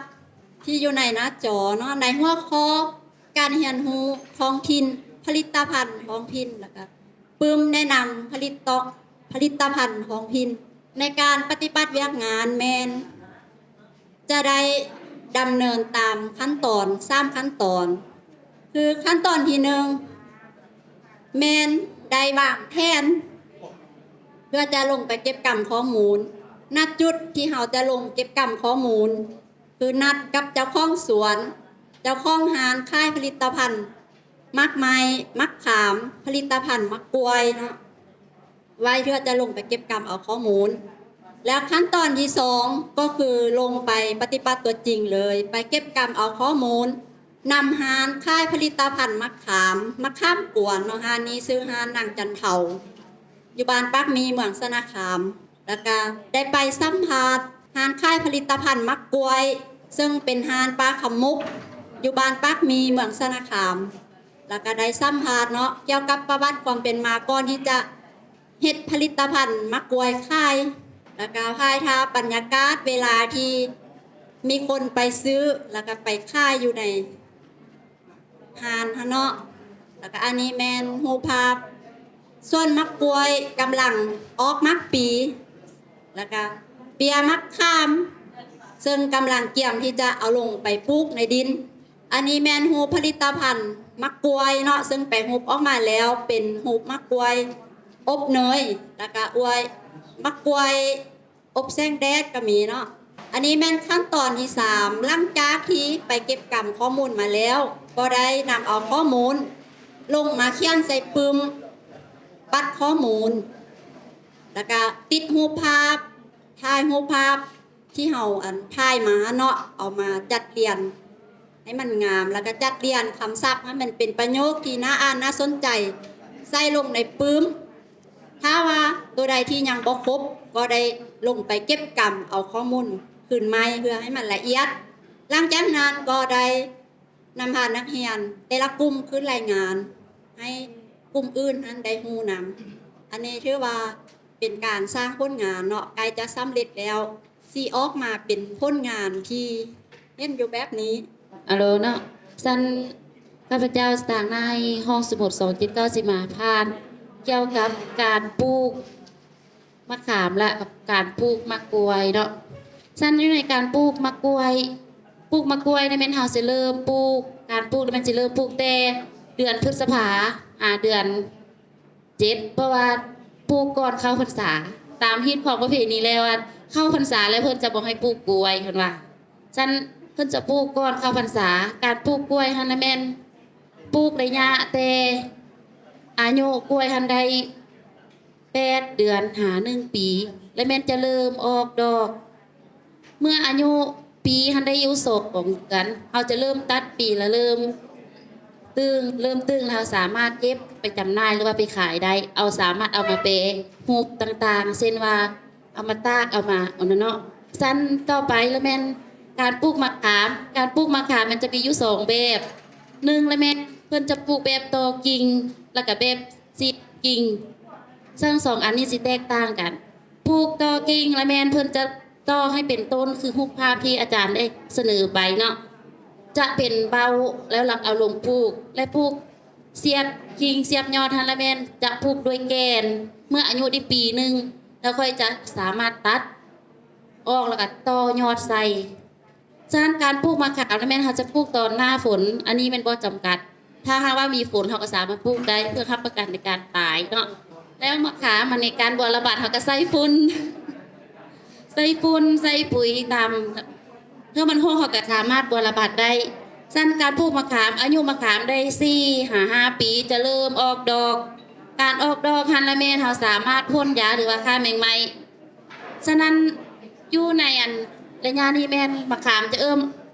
ที่อยู่ในหน้าจอเนาะในหัวข้อการเรียนรู้ท้องถิ่นผลิตภัณฑ์ท้องถิ่นแล้วก็ปึ้มแนะนำผลิตภัณฑ์ท้องถิ่นในการปฏิบัติเวียกงานแมนจะได้ดำเนินตามขั้นตอน3ขั้นตอนคือขั้นตอนที่1แมนได้วางแผนเพื่อจะลงไปเก็บกำข้อมูลนัดจุดที่เราจะลงเก็บกำข้อมูลคือนัดกับเจ้าของสวนเจ้าของห้างขายผลิตภัณฑ์มักไม้มักขามผลิตภัณฑ์มักกล้วยเนาะไว้เพื่อจะลงไปเก็บกำเอาข้อมูลแล้วขั้นตอนที่2ก็คือลงไปปฏิบัติตัวจริงเลยไปเก็บกำเอาข้อมูลนำห้างขายผลิตภัณฑ์มักขามมักข้ามกวนเนาะห้างนี้ซื้อห้างนางจันเทาอยู่บ้านปักมีเมืองสนาขามแล้วก็ได้ไปสัมภาษณ์ห้างขายผลิตภัณฑ์มักกล้วยซึ่งเป็นห้างปลาขมุกอยู่บ้านปักมีเมืองสนาขามแล้วก็ได้สัมภาษณ์เนาะเกี่ยวกับประวัติความเป็นมาก่อนที่จะเฮ็ดผลิตภัณฑ์มักกล้วยขายแล้วก็ถ่ายทาพบรรยากาศเวลาที่มีคนไปซื้อแล้วก็ไปขายอยู่ในห้างเนาะแล้วก็อันนี้แม่นรูปภาพส่วนมักกล้วยกำลังออกมักปีแล้วก็เปียมักข้ามซึ่งกำลังเกี่ยมที่จะเอาลงไปปลูกในดินอันนี้แม่นรูปผลิตภัณฑ์มักกล้วยเนาะซึ่งไปรูปออกมาแล้วเป็นรูปมักกล้วยอบเนยแล้วก็อวยมักกล้วยอบแสงแดดก็มีเนาะอันนี้แม่นขั้นตอนที่3หลังจากที่ไปเก็บกำข้อมูลมาแล้วก็ได้นำเอาข้อมูลลงมาเขียนใส่ปึ้มปัดข้อมูลแล้วก็ติดรูปภาพถ่ายรูปภาพที่เฮาถ่ายมาเนาะเอามาจัดเรียนให้มันงามแล้วก็จัดเรียนคำศัพท์ให้มันเป็นประโยคที่น่าอ่านน่าสนใจใส่ลงในปึ้มถ้าว่าตัวใดที่ยังบ่ครบก็ได้ลงไปเก็บกำเอาข้อมูลขึ้นมาเพื่อให้มันละเอียดหลังจากนั้นก็ได้นำพานักเรียนแต่ละกลุ่มขึ้นรายงานให้กลุ่มอื่นนั้นได้ฮู้นำอันนี้ถือว่าเป็นการสร้างผลงานเนาะใกล้จะสำเร็จแล้วสิออกมาเป็นผลงานที่เห็นอยู่แบบนี้อะโลเนาะสันข้าพเจ้าต่างในห้องสมุด279สิมาผ่านเกี่ยวกับการปลูกมะขามและกับการปลูกมะกล้วยเนาะสันอยู่ในการปลูกมะกล้วยในแม่นเฮาสิเริ่มปลูกการปลูกมันสิเริ่มปลูกแต่เดือนพฤษภาเดือน7เพราะว่าปลูกก่อนเข้าพรรษาตามฮิตของประเพณีแล้วเข้าพรรษาแล้วเพิ่นจะบ่ให้ปลูกกล้วยเพิ่นว่าสันเพิ่นจะปลูกก่อนเข้าพรรษาการปลูกกล้วยหั่นน่ะแม่นปลูกระยะแต่อายุกล้วยหั่นได้8 เดือนหา1 ปีและแม่นจะเริ่มออกดอกเมื่ออายุปีหั่นได้อยู่ศกของกันเฮาจะเริ่มตัดปีละเริ่มตึงเราสามารถเก็บไปจำหน่ายหรือว่าไปขายได้สามารถเอามาเปรูปต่างๆเช่นว่าเอามาตากเอามาอันนั้นเนาะสั้นต่อไปแล้วแม่นการปลูกมะขามมันจะมีอยู่2แบบ หนึ่งและแม่นเพิ่นจะปลูกแบบตอกิ่งแล้วก็แบบสิกิ่งซึ่งสองอันนี้สิแตกต่างกันปลูกตอกิ่งและแม่นเพิ่นจะต่อให้เป็นต้นคือรูปภาพที่อาจารย์ได้เสนอไปเนาะจะเป็นเบาแล้วหลักเอาลงปลูกและปลูกเสียบกิ่งเสียบยอดทันและแม่นจะปลูกด้วยแกนเมื่ออายุได้ปีหนึงแล้วค่อยจะสามารถตัดออกแล้วก็ต่อยอดใส่ฉะนั้นการปลูกมะขามและแม่นเขาจะปลูกตอนหน้าฝนอันนี้เป็นบ่จำกัด ถ้าหากว่ามีฝนเขาก็สามารถปลูกได้เพื่อรับประกันในการตายเนาะแล้วมะขามมันในการบัวระบาดเขาก็ใส่ฝุ่น ใส่ฝุ่นใส่ปุ๋ยตามเพื่อมันโหเขาก็สามารถบัวระบาดได้สั้นการปลูกมะขามอายุมะขามได้4-5 ปีจะเริ่มออกดอกการออกดอกฮันละแม่นเขาสามารถพ่นยาหรือว่าฆ่าแมงไม้ฉะนั้นอยู่ในอันระยะนี้แม่นมะขามจะเ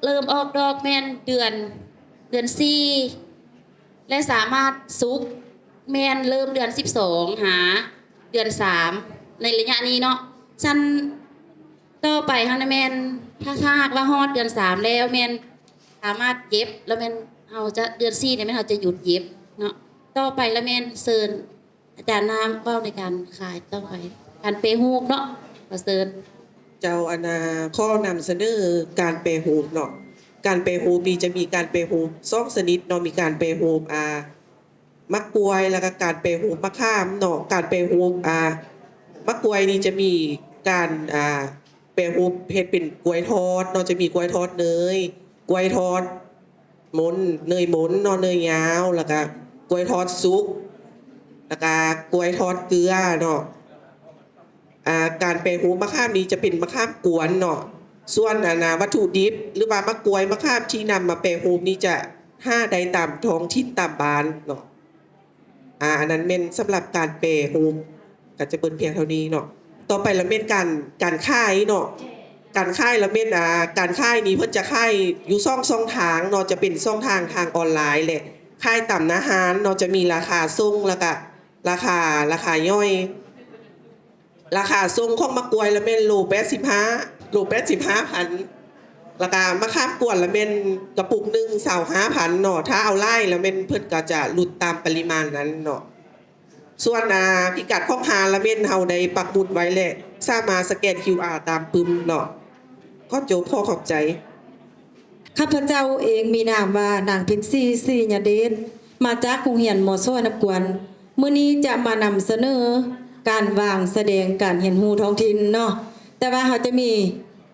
ริ่มออกดอกแม่นเดือน4และสามารถสุกแม่นเริ่มเดือน12หาเดือน3ในระยะนี้เนาะฉันต่อไปฮันนะแม่นถ้าหากว่าฮอดเดือน3แล้วแม่นสามารถเย็บแล้วแม่นเฮาจะเดือน4เนี่ยแม่นเฮาจะหยุดเย็บเนาะต่อไปแล้วแม่นเชิญอาจารย์น้ำเว้าในการขายต่อไปการเปฮูกเนาะขอเชิญ เจ้าอนาข้อนำเสนอการแปรรูปเนาะการแปรรูปนี่จะมีการแปรรูป2ชนิดเนาะมีการแปรรูปมะกรวยแล้วก็การแปรรูปมะขามเนาะการแปรรูปมะกรวยนี่จะมีการแปรรูปเฮ็ดเป็นกล้วยทอดเนาะจะมีกล้วยทอดเนยกล้วยทอดมนเนยมนเนาะเนยยาวแล้วก็กล้วยทอดสุกแล้วก็กล้วยทอดเกลือเนาะการแปรรูปมะขามนี้จะเป็นมะขามกวนเนาะส่วนวัตถุดิบหรือว่ามะกรวยมะขามที่นำมาแปรรูปนี้จะได้ตามท้องถิ่นตามบ้านเนาะอันนั้นเป็นสำหรับการแปรรูปก็จะเป็นเพียงเท่านี้เนาะต่อไปละเม็ดการขายเนาะการขายละเม็ดการขายนี้เพิ่นจะขายอยู่ช่องทางเนาะจะเป็นช่องทางออนไลน์แหละขายตามอาหารเนาะจะมีราคาส่งแล้วก็ราคาย่อยราคาส่งของมะกรวยละเม็ดโล85,000ราคามะขามกวนละเม็ดกระปุกนึง25,000เนาะถ้าเอาไล่ละเม็ดเพิ่นก็จะหลุดตามปริมาณนั้นเนาะส่วนพิกัดของหาละเม็ดเฮาได้ปักหมุดไว้แหละสามารถสแกน QR ตามปึ้มเนาะก็จบขอขอบใจ ข้าพเจ้าเองมีนามว่านางเพ็ญศรีศรีญเดชมาจากโรงเรียนมอซ้อนับกวนมื้อนี้จะมานำเสนอการวางแสดงการเห็นฮู้ท้องถิ่นเนาะแต่ว่าเราจะมี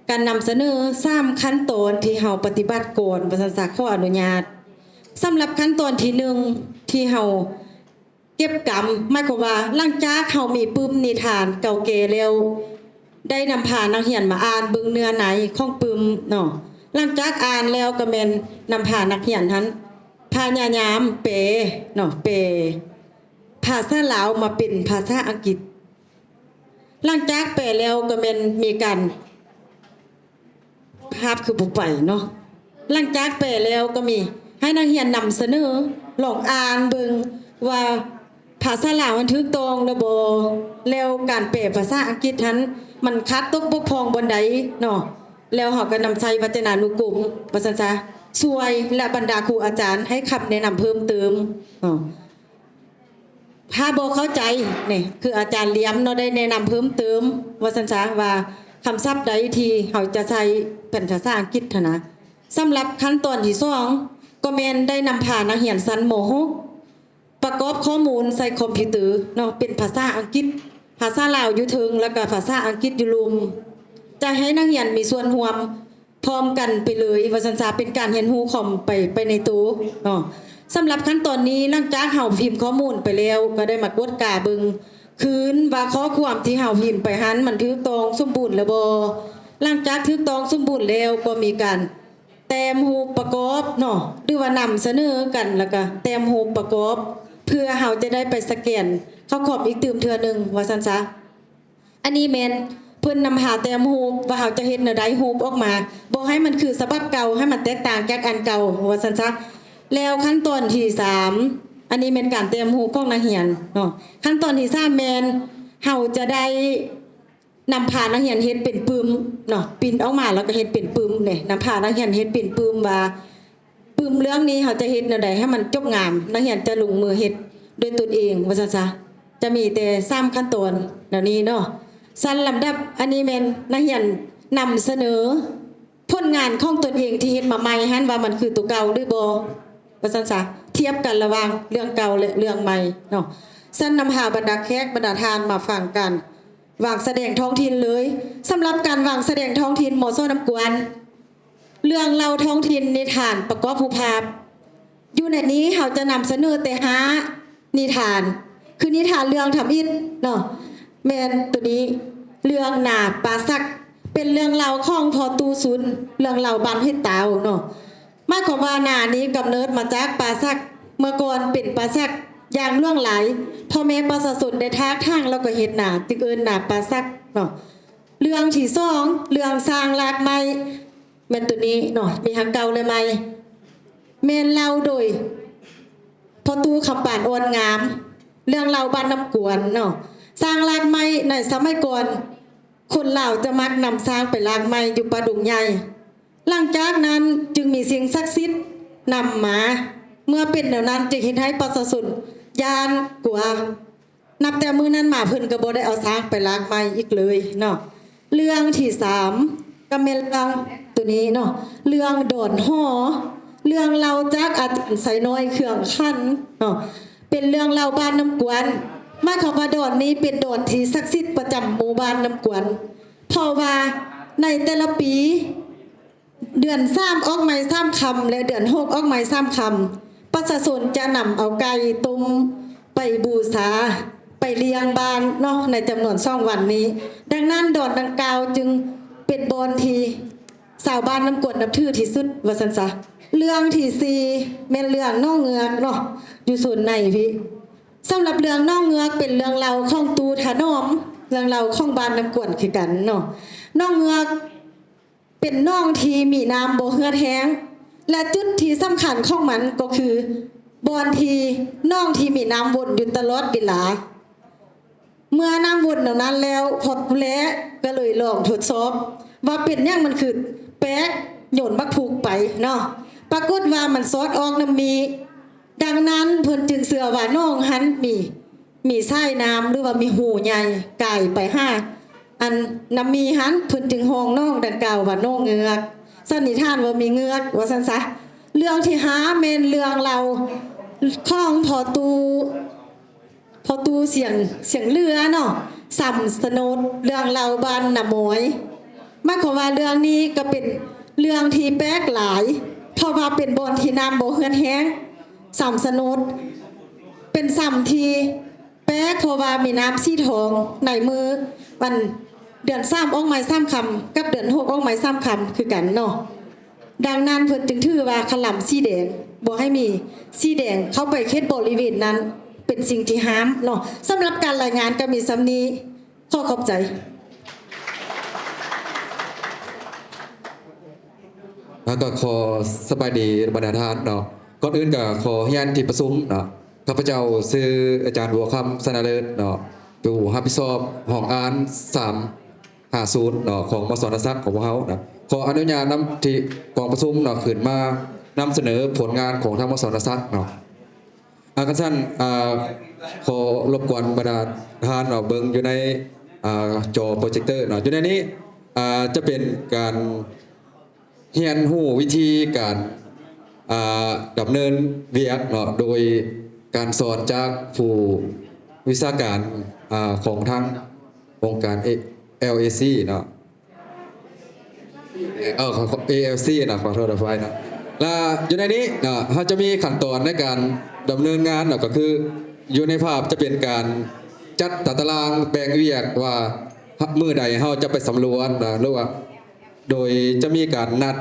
การนำเสนอ3ขั้นตอนที่เราปฏิบัติก่อนประสาสขออนุญาตสำหรับขั้นตอนที่1ที่เราเก็บกรรมหมายความว่าหลังจากเรามีปึ้มนิทานเก่าแก่แล้วได้นำพานักเรียนมาอ่านเบิ่งเนื้อในของปึ้มเนาะหลังจากอ่านแล้วก็แม่นนำพานักเรียนนั้นพยายามแปลเนาะแปลภาษาลาวมาเป็นภาษาอังกฤษหลังจากแปลแล้วก็แม่นมีการภาพคือบ่ไปเนาะหลังจากแปลแล้วก็มีให้นักเรียนนำเสนอลองอ่านเบิ่งว่าภาษาลาวมันถูกต้องหรือบ่แล้วการแปลภาษาอังกฤษนั้นมันคัดตกบกพร่องบนใดเนาะแล้วเขาก็นำใช้วจนานุกรมว่าซั่นซะช่วยและบรรดาครูอาจารย์ให้คำแนะนำเพิ่มเติมถ้าบ่เข้าใจนี่คืออาจารย์เลี้ยมเนาะได้แนะนำเพิ่มเติมว่าซั่นซะว่าคำศัพท์ใดที่เขาจะใช้เป็นภาษาอังกฤษเท่านะสำหรับขั้นตอนที่2ก็แม่นได้นำพานักเรียนชั้นม .6 ประกอบข้อมูลใส่คอมพิวเตอร์เนาะเป็นภาษาอังกฤษภาษาลาวอยู่ถึงแล้วก็ภาษาอังกฤษอยู่รวมจะให้นักเรียนมีส่วนร่วมพร้อมกันไปเลยว่าซั่นซะเป็นการเรียนรู้ของไปในตัวเนาะสำหรับขั้นตอนนี้หลังจากเฮาพิมพ์ข้อมูลไปแล้วก็ได้มากดกาเบิ่งคืนว่าข้อความที่เฮาพิมพ์ไปหันมันถูกต้องสมบูรณ์แล้วบ่หลังจากถูกต้องสมบูรณ์แล้วก็มีการแต้มรูปประกอบเนาะหรือว่านำเสนอกันแล้วก็แต้มรูปประกอบเพื่อเฮาจะได้ไปสแกนเข้าขอบอีกเติมเทื่อนึงว่าซั่นซะอันนี้แม่นเพิ่นนำหาแต้มรูปว่าเฮาจะเฮ็ดแนวใดรูปออกมาบ่ให้มันคือฉบับเก่าให้มันแตกต่างจากอันเก่าว่าซั่นซะแล้วขั้นตอนที่3อันนี้เป็นการเตรียมรูปของนักเรียนเนาะขั้นตอนที่3แม่นเฮาจะได้นำพานักเรียนเฮ็ดเป็นปึ้มเนาะปริ้นออกมาแล้วก็เฮ็ดเป็นปึ้มเนี่ยนำพานักเรียนเฮ็ดเป็นปึ้มว่า ปึมเรื่องนี้เขาจะเฮ็ดแนวใดให้มันจบงามนักเรียนจะลงมือเฮ็ดด้วยตนเองว่าซั่นซะจะมีแต่3ขั้นตอนแนวนี้เนาะสั้นลำดับอันนี้แม่นนักเรียนนำเสนอผลงานของตนเองที่เฮ็ดมาใหม่หันว่ามันคือตัวเก่าหรือบ่ว่าซั่นซะเทียบกันระหว่างเรื่องเก่าและเรื่องใหม่เนาะสั้นนำหาบรรดาแขกบรรดาทานมาฟังกันวางแสดงท้องถิ่นเลยสำหรับการวางแสดงท้องถิ่นหมอโซ่น้ำกวนเรื่องเล่าท้องถิ่นนิทานประกอบผู้ภาพอยู่ในนี้เราจะนำเสนอแต่หานิทานคือนิทานเรื่องทำอิฐเนาะแม่นตัวนี้เรื่องหนาปลาซักเป็นเรื่องเล่าของพอตูซุนเรื่องเล่าบ้านเฮ็ดตาวเนาะหมายความว่าหนานี้กำเนิดมาจากปลาซักเมื่อก่อนเป็นปลาซักอย่างล่วงไหลพ่อแม่ประชาชนได้ทักทางแล้วก็เฮ็ดหนาจึงเอิ้นหนาปลาซักเนาะเรื่องที่2เรื่องสร้างรากไม้แม่นตัวนี้เนาะมีทั้งเก่าและใหม่แม่นเล่าโดยพอตูคำป่านอ่อนงามเรื่องเล่าบ้านน้ำกวนเนาะสร้างรากไม้ในสมัยก่อนคนลาวจะมักนำสร้างไปรากไม้อยู่ป่าดงใหญ่หลังจากนั้นจึงมีสิ่งศักดิ์สิทธิ์นำมาเมื่อเป็นแนวนั้นจึงเห็นให้ประชาชนยานกลัวนับแต่มื้อนั้นมาเพิ่นก็บ่ได้เอาสร้างไปรากไม้อีกเลยเนาะเรื่องที่3ก็แม่นเรื่องตัวนี้เนาะเรื่องโดนห่อเรื่องเล่าจากอาจารย์ไสน้อยเครื่องคั่นเนาะเป็นเรื่องเล่าบ้านน้ำกวนหมายความว่าดอนนี้เป็นดอนที่ศักดิ์สิทธิ์ประจำหมู่บ้านน้ำกวนเพราะว่าในแต่ละปีเดือน3ออกไม้3คำและเดือน6ออกไม้3คำประชาชนจะนำเอาไก่ต้มไปบูชาไปเลี้ยงบ้านเนาะในจำนวน2วันนี้ดังนั้นดอนดังกล่าวจึงเป็นบอนที่ชาวบ้านน้ำกวนนับถือที่สุดว่าซั่นซะเรื่องที่4แม่นเรื่องน้องเงือกเนาะอยู่ส่วนในพี่สำหรับเรื่องน้องเงือกเป็นเรื่องเล่าของตูถนอมเรื่องเล่าของบ้านน้ำกวนคือกันเนาะน้องเงือกเป็นน้องที่มีน้ำบ่เหือดแห้งและจุดที่สำคัญของมันก็คือบอนที่น้องที่มีน้ำวนอยู่ตลอดเวลาเมื่อน้ำวนเหล่านั้นแล้วพอผู้แลก็เลยลองทดสอบว่าเป็นหยังมันคือแป๊กโยนบักผูกไปเนาะปรากฏว่ามันซอดออกน้ำมีดังนั้นเพิ่นจึงเชื่อว่าน้องหันมีสายน้ำหรือว่ามีหูใหญ่ไก่ไป5อันน้ำมีหันเพิ่นจึงห้องน้องดังกล่าวว่าน้องเงือกสันนิษฐานว่ามีเงือกว่าซั่นซะเรื่องที่5แม่นเรื่องเราของพอตูเสียงเรือเนาะสัมสนุดเรื่องเราบ้านน่ะหมอยหมายความว่าเรื่องนี้ก็เป็นเรื่องที่แปลกหลายเพราะว่าเป็นบอนที่น้ำบ่เหือดแห้งสัมสนุดเป็นสัมที่แปลกเพราะว่ามีน้ำสีทองในมือวันเดือน3ออกไม้3คำกับเดือน6ออกไม้3คำคือกันเนาะดังนั้นเพิ่นจึงถือว่าขลำสีแดงบ่ให้มีสีแดงเข้าไปเขตบริเวณนั้นเป็นสิ่งที่ห้ามเนาะสำหรับการรายงานก็มีซ้ำนี้ขอขอบใจ แล้วก็ขอสบายดีบรรดาท่านเนาะก่อนอื่นก็ขอเฮียนที่ประชุมเนาะข้าพเจ้าชื่ออาจารย์บัวคำสนาเลิศเนาะเป็นผู้รับผิดชอบห้องอ่าน350เนาะของมสนศักดิ์ของพวกเขานะขออนุญาตนำที่กองประชุมเนาะขึ้นมานำเสนอผลงานของทางมสนศักดิ์เนาะกันสั้นขอรบกวนบรรดาท่านเนาะเบิ่งอยู่ในจอโปรเจคเตอร์เนาะอยู่ในนี้จะเป็นการเรียนรู้วิธีการดำเนินเวียกเนาะโดยการสอนจากผู้วิชาการของทางองค์การ LAC เนาะALC นะขอโทษนะไฟนะและอยู่ในนี้เนาะเขาจะมีขั้นตอนในการดำเนินงานเนาะก็คืออยู่ในภาพจะเป็นการจัดตารางแบ่งเวียกว่ามื้อใดเขาจะไปสำรวจนะหรือว่าโดยจะมีการนัด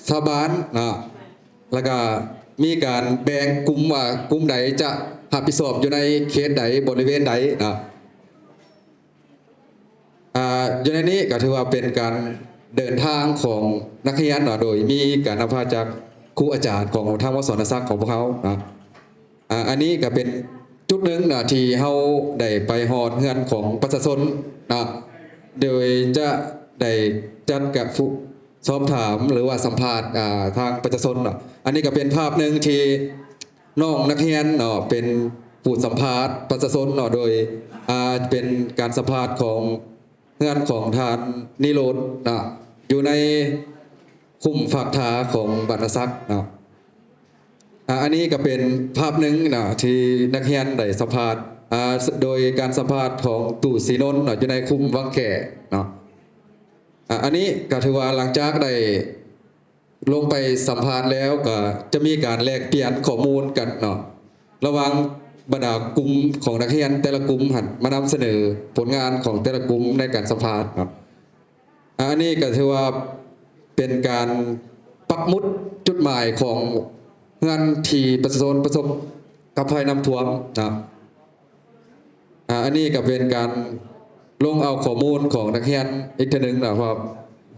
ชาวบ้านนะแล้วก็มีการแบ่งกลุ่มว่ากลุ่มใดจะรับผิดชอบอยู่ในเขตใดบริเวณใดนะอยู่ในนี้ก็ถือว่าเป็นการเดินทางของนักเรียนนะโดยมีการนำพาจากครูอาจารย์ของทางมสนศักดิ์ของพวกเขานะอันนี้ก็เป็นจุดหนึ่งนะที่เขาได้ไปฮอดเฮือนของประชาชนนะโดยจะได้จัดกับ สอบถามหรือว่าสัมภาษณ์ทางประชาชนเนาะอันนี้ก็เป็นภาพหนึ่งที่น้องนักเรียนเนาะเป็นผู้สัมภาษณ์ประชาชนเนาะโดยเป็นการสัมภาษณ์ของเพื่อนของทานนิโรธเนาะอยู่ในคุ้มฝากท้าของบัตรซักเนาะอันนี้ก็เป็นภาพหนึ่งเนาะที่นักเรียนได้สัมภาษณ์โดยการสัมภาษณ์ของตู่ศรีนนท์เนาะอยู่ในคุ้มวังแขเนาะอันนี้ก็ถือว่าหลังจากได้ลงไปสัมภาษณ์แล้วก็จะมีการแลกเปลี่ยนข้อมูลกันเนาะระหว่างบรรดากลุ่มของนักเรียนแต่ละกลุ่มหันมานำเสนอผลงานของแต่ละกลุ่มในการสัมภาษณ์ครับอันนี้ก็ถือว่าเป็นการปักหมุดจุดหมายของงานที่ประชาชนประสบกับภัยน้ำท่วมนะอันนี้ก็เป็นการลงเอาข้อมูลของนักเรียนอีกทีหนึ่งนะว่า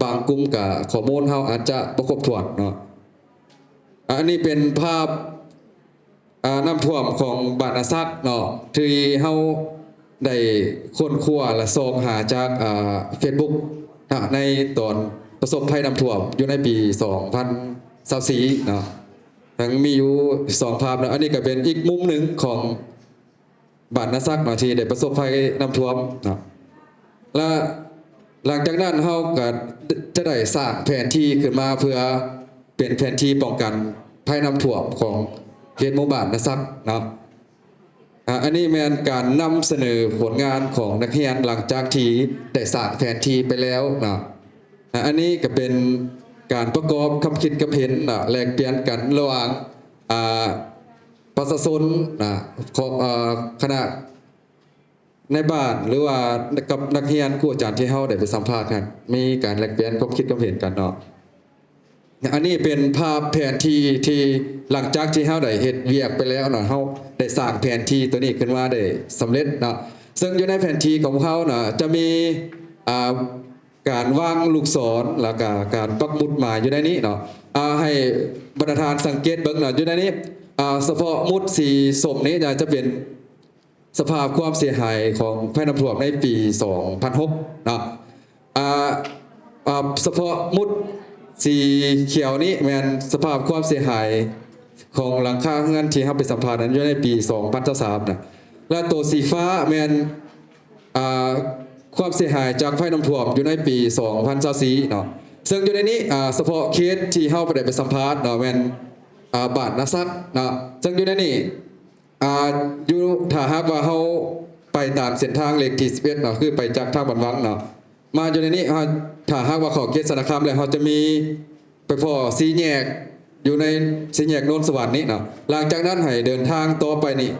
บางกลุ่มกับข้อมูลเขาอาจจะประครบถ้วนเนาะอันนี้เป็นภาพน้ำท่วมของบ้านอาซักเนาะที่เขาได้ค้นคว้าและส่องหาจากFacebook ในตอนประสบภัยน้ำท่วมอยู่ในปี 2024เนาะทั้งมีอยู่2ภาพนะอันนี้ก็เป็นอีกมุมหนึ่งของบ้านอาซักเนาะที่ได้ประสบภัยน้ำท่วมเนาะและหลังจากนั้นเขาก็จะได้สร้างแผนที่ขึ้นมาเพื่อเป็นแผนที่ป้องกันภัยน้ำท่วมของเขตหมู่บ้านนะซักเนาะอันนี้เป็นการนำเสนอผลงานของนักเรียนหลังจากที่ได้สร้างแผนที่ไปแล้วนะอันนี้ก็เป็นการประกอบคำคิดกับเห็นนะแลกเปลี่ยนกันระหว่างประชาชนนะของคณะในบ้านหรือว่ากับนักเรียนครูอาจารย์ที่เฮาได้ไปสัมภาษณ์กันมีการแลกเปลี่ยนความคิดความเห็นกันเนาะอันนี้เป็นภาพแผนที่หลังจากที่เฮาได้เฮ็ดเวียกไปแล้วเนาะเฮาได้สร้างแผนที่ตัวนี้ขึ้นมาได้สำเร็จเนาะซึ่งอยู่ในแผนที่ของเฮาเนาะจะมีการวางลูกศรแล้วก็การปักหมุดหมายอยู่ในนี้เนาะให้บรรณาธิการสังเกตเบิ่งเนาะอยู่ในนี้เฉพาะหมุดสีส้มนี้จะเป็นสภาพความเสียหายของภัยน้ำท่วมในปี 2006เนาะเฉพาะหมุดสีเขียวนี้แมนสภาพความเสียหายของหลังคาเรือนที่เราไปสัมภาษณ์นั้นอยู่ในปี 2023นะและตัวสีฟ้าแมนความเสียหายจากภัยน้ำท่วมอยู่ในปี 2024เนาะซึ่งอยู่ในนี้เฉพาะเคสที่เราไปสัมภาษณ์เนาะแมนบ้านนาซักเนาะซึ่งอยู่ในนี้อยู่ถ้าหากว่าเราไปตามเส้นทางเลขที่11เนาะคือไปจากทางบ้านวังเนาะมาอยู่ในนี้ถ้าหากว่าขอเกียรติสารคามแล้วเขาจะมีไปพอสีแยกอยู่ในสีแยกโนนสวรรค์นี้เนาะหลังจากนั้นให้เดินทางต่อไปนี่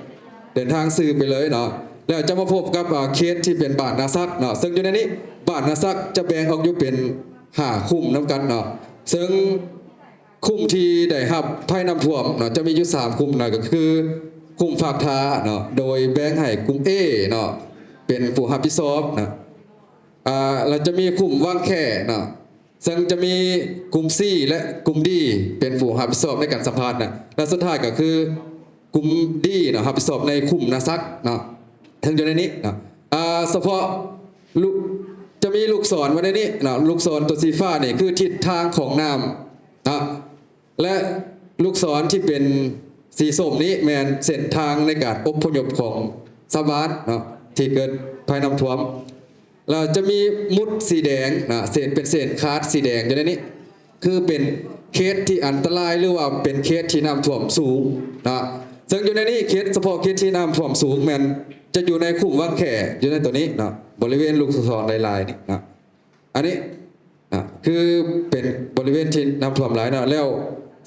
เดินทางซื่อไปเลยเนาะแล้วจะมาพบกับเคสที่เป็นบ้านนาซักเนาะซึ่งอยู่ในนี้บ้านนาซักจะแบ่งออกอยู่เป็น5คุ้มนํกันเนาะซึ่งคุ้มที่ได้รับภัยน้ำท่วมเนาะจะมีอยู่3คุ้มเนาะก็คือกลุ่มฝากท้าเนาะโดยแบ่งให้กลุ่ม A เนาะเป็นผู้รับผิดชอบนะเราจะมีกลุ่มว่างแค่เนาะซึ่งจะมีกลุ่ม C และกลุ่ม D เป็นผู้รับผิดชอบในการสัมภาษณ์นะและสุดท้ายก็คือกลุ่ม D เนาะรับผิดชอบในกลุ่มนาซักเนาะทั้งอยู่ในนี้เนาะเฉพาะจะมีลูกศรไว้ในนี้เนาะลูกศรตัวสีฟ้านี่คือทิศทางของน้ำนะและลูกศรที่เป็นสีส้มนี้แมนเส้นทางในการอพยพของชาวบ้านเนาะที่เกิดภัยน้ำท่วมเราจะมีมุดสีแดงนะเศษเป็นเศษคาร์ดสีแดงอยู่ในนี้คือเป็นเคสที่อันตรายหรือว่าเป็นเคสที่น้ำท่วมสูงนะซึ่งอยู่ในนี้เคสเฉพาะเคสที่น้ำท่วมสูงแมนจะอยู่ในคุ้มว่างแข่อยู่ในตัวนี้นะบริเวณลูกศรลายๆนี่นะอันนี้นะคือเป็นบริเวณที่น้ำท่วมหลายนะแล้ว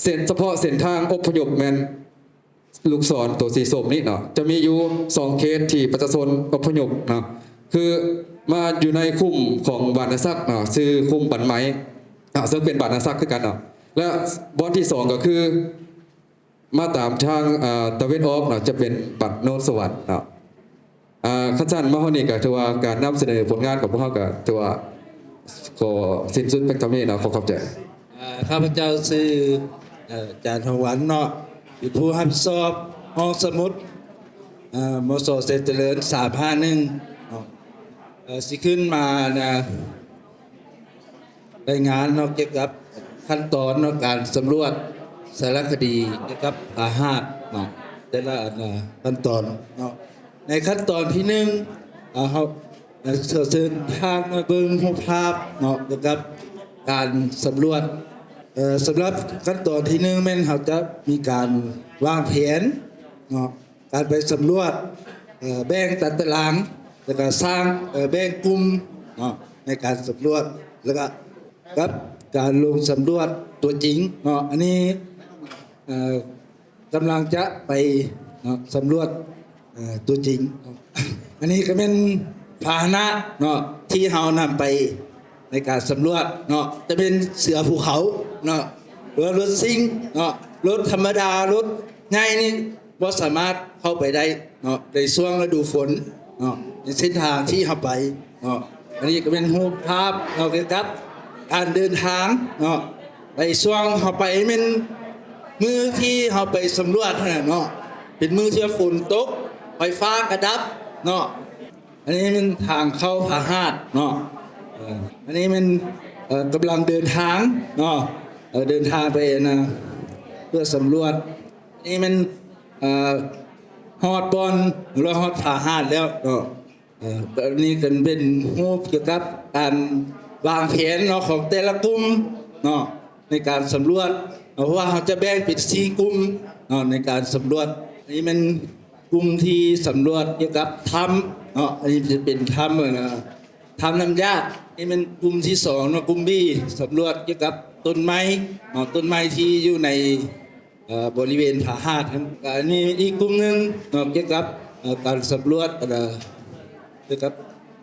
เส้นเฉพาะเส้นทางอพยพแมนลูกศรตัวสีส้มนี่เนาะจะมีอยู่2เคสที่ประชาชนอพยพนะคือมาอยู่ในคุ้มของบ้านนาซักเนาะชื่อคุ้มบันไม้ซึ่งเป็นบ้านนาซักคือกันเนาะและบอนที่2ก็คือมาตามทางตะเวนออกเนาะจะเป็นบ้านโนนสวัสดิ์เนาะขั้นสั้นมาเฮานี่ก็ถือว่าการนำเสนอผลงานของพวกเฮาก็ถือว่าขอสิ้นสุดเพียงเท่านี้เนาะขอขอบใจข้าพเจ้าชื่ออาจารย์ถวันเนาะอยู่ผู้รับผิดชอบห้องสมุดมส.เศรษฐเจริญ351สิขึ้นมานะ รายงานเนาะเกี่ยวกับขั้นตอนเนาะการสำรวจสารคดีเกี่ยวกับอาหารเนาะแต่ละขั้นตอนเนาะในขั้นตอนที่เขาเชิญทางมาเบิ่งรูปภาพเนาะเกี่ยวกับการสำรวจสำหรับขั้นตอนที่แม่นเขาจะมีการวางแผนเนาะการไปสำรวจแบ่งตัดตารางแล้วก็สร้างแบ่งกลุ่มเนาะในการสำรวจแล้วก็กับการลงสำรวจตัวจริงเนาะอันนี้กำลังจะไปเนาะสำรวจตัวจริงเนาะอันนี้ก็เป็นพาหนะเนาะที่เรานำไปในการสำรวจเนาะจะเป็นเสือภูเขาเนาะหรือรถซิ่งเนาะรถธรรมดารถง่ายนี่บ่สามารถเข้าไปได้เนาะในช่วงฤดูฝนเนาะในเส้นทางที่เราไปเนาะอันนี้ก็เป็นรูปภาพเนาะเกี่ยวกับการเดินทางเนาะในช่วงเราไปเป็นมือที่เราไปสำรวจเนาะเป็นมือที่ฝนตกไฟฟ้ากระดับเนาะอันนี้เป็นทางเข้าผาหาดเนาะอันนี้มันกำลังเดินทางเนาะเดินทางไปนะเพื่อสำรวจนี่มันฮอดบอลหรือฮอดผาหาดแล้วเนาะอันนี้กันเป็นรูปเกี่ยวกับการวางแผนเนาะของแต่ละกลุ่มเนาะในการสำรวจเพราะว่าเขาจะแบ่งเป็น4กลุ่มเนาะในการสำรวจอันนี้มันกลุ่มที่สำรวจเกี่ยวกับถ้ำเนาะอันนี้จะเป็นถ้ำทำน้ำยาดนี่เป็นกลุ่มที่2เนาะกลุ่มบีสำรวจเกี่ยวกับต้นไม้เนาะต้นไม้ที่อยู่ในบริเวณผาหาดครับอันนี้อีกกลุ่มหนึ่งเนาะเกี่ยวกับการสำรวจเกี่ยวกับ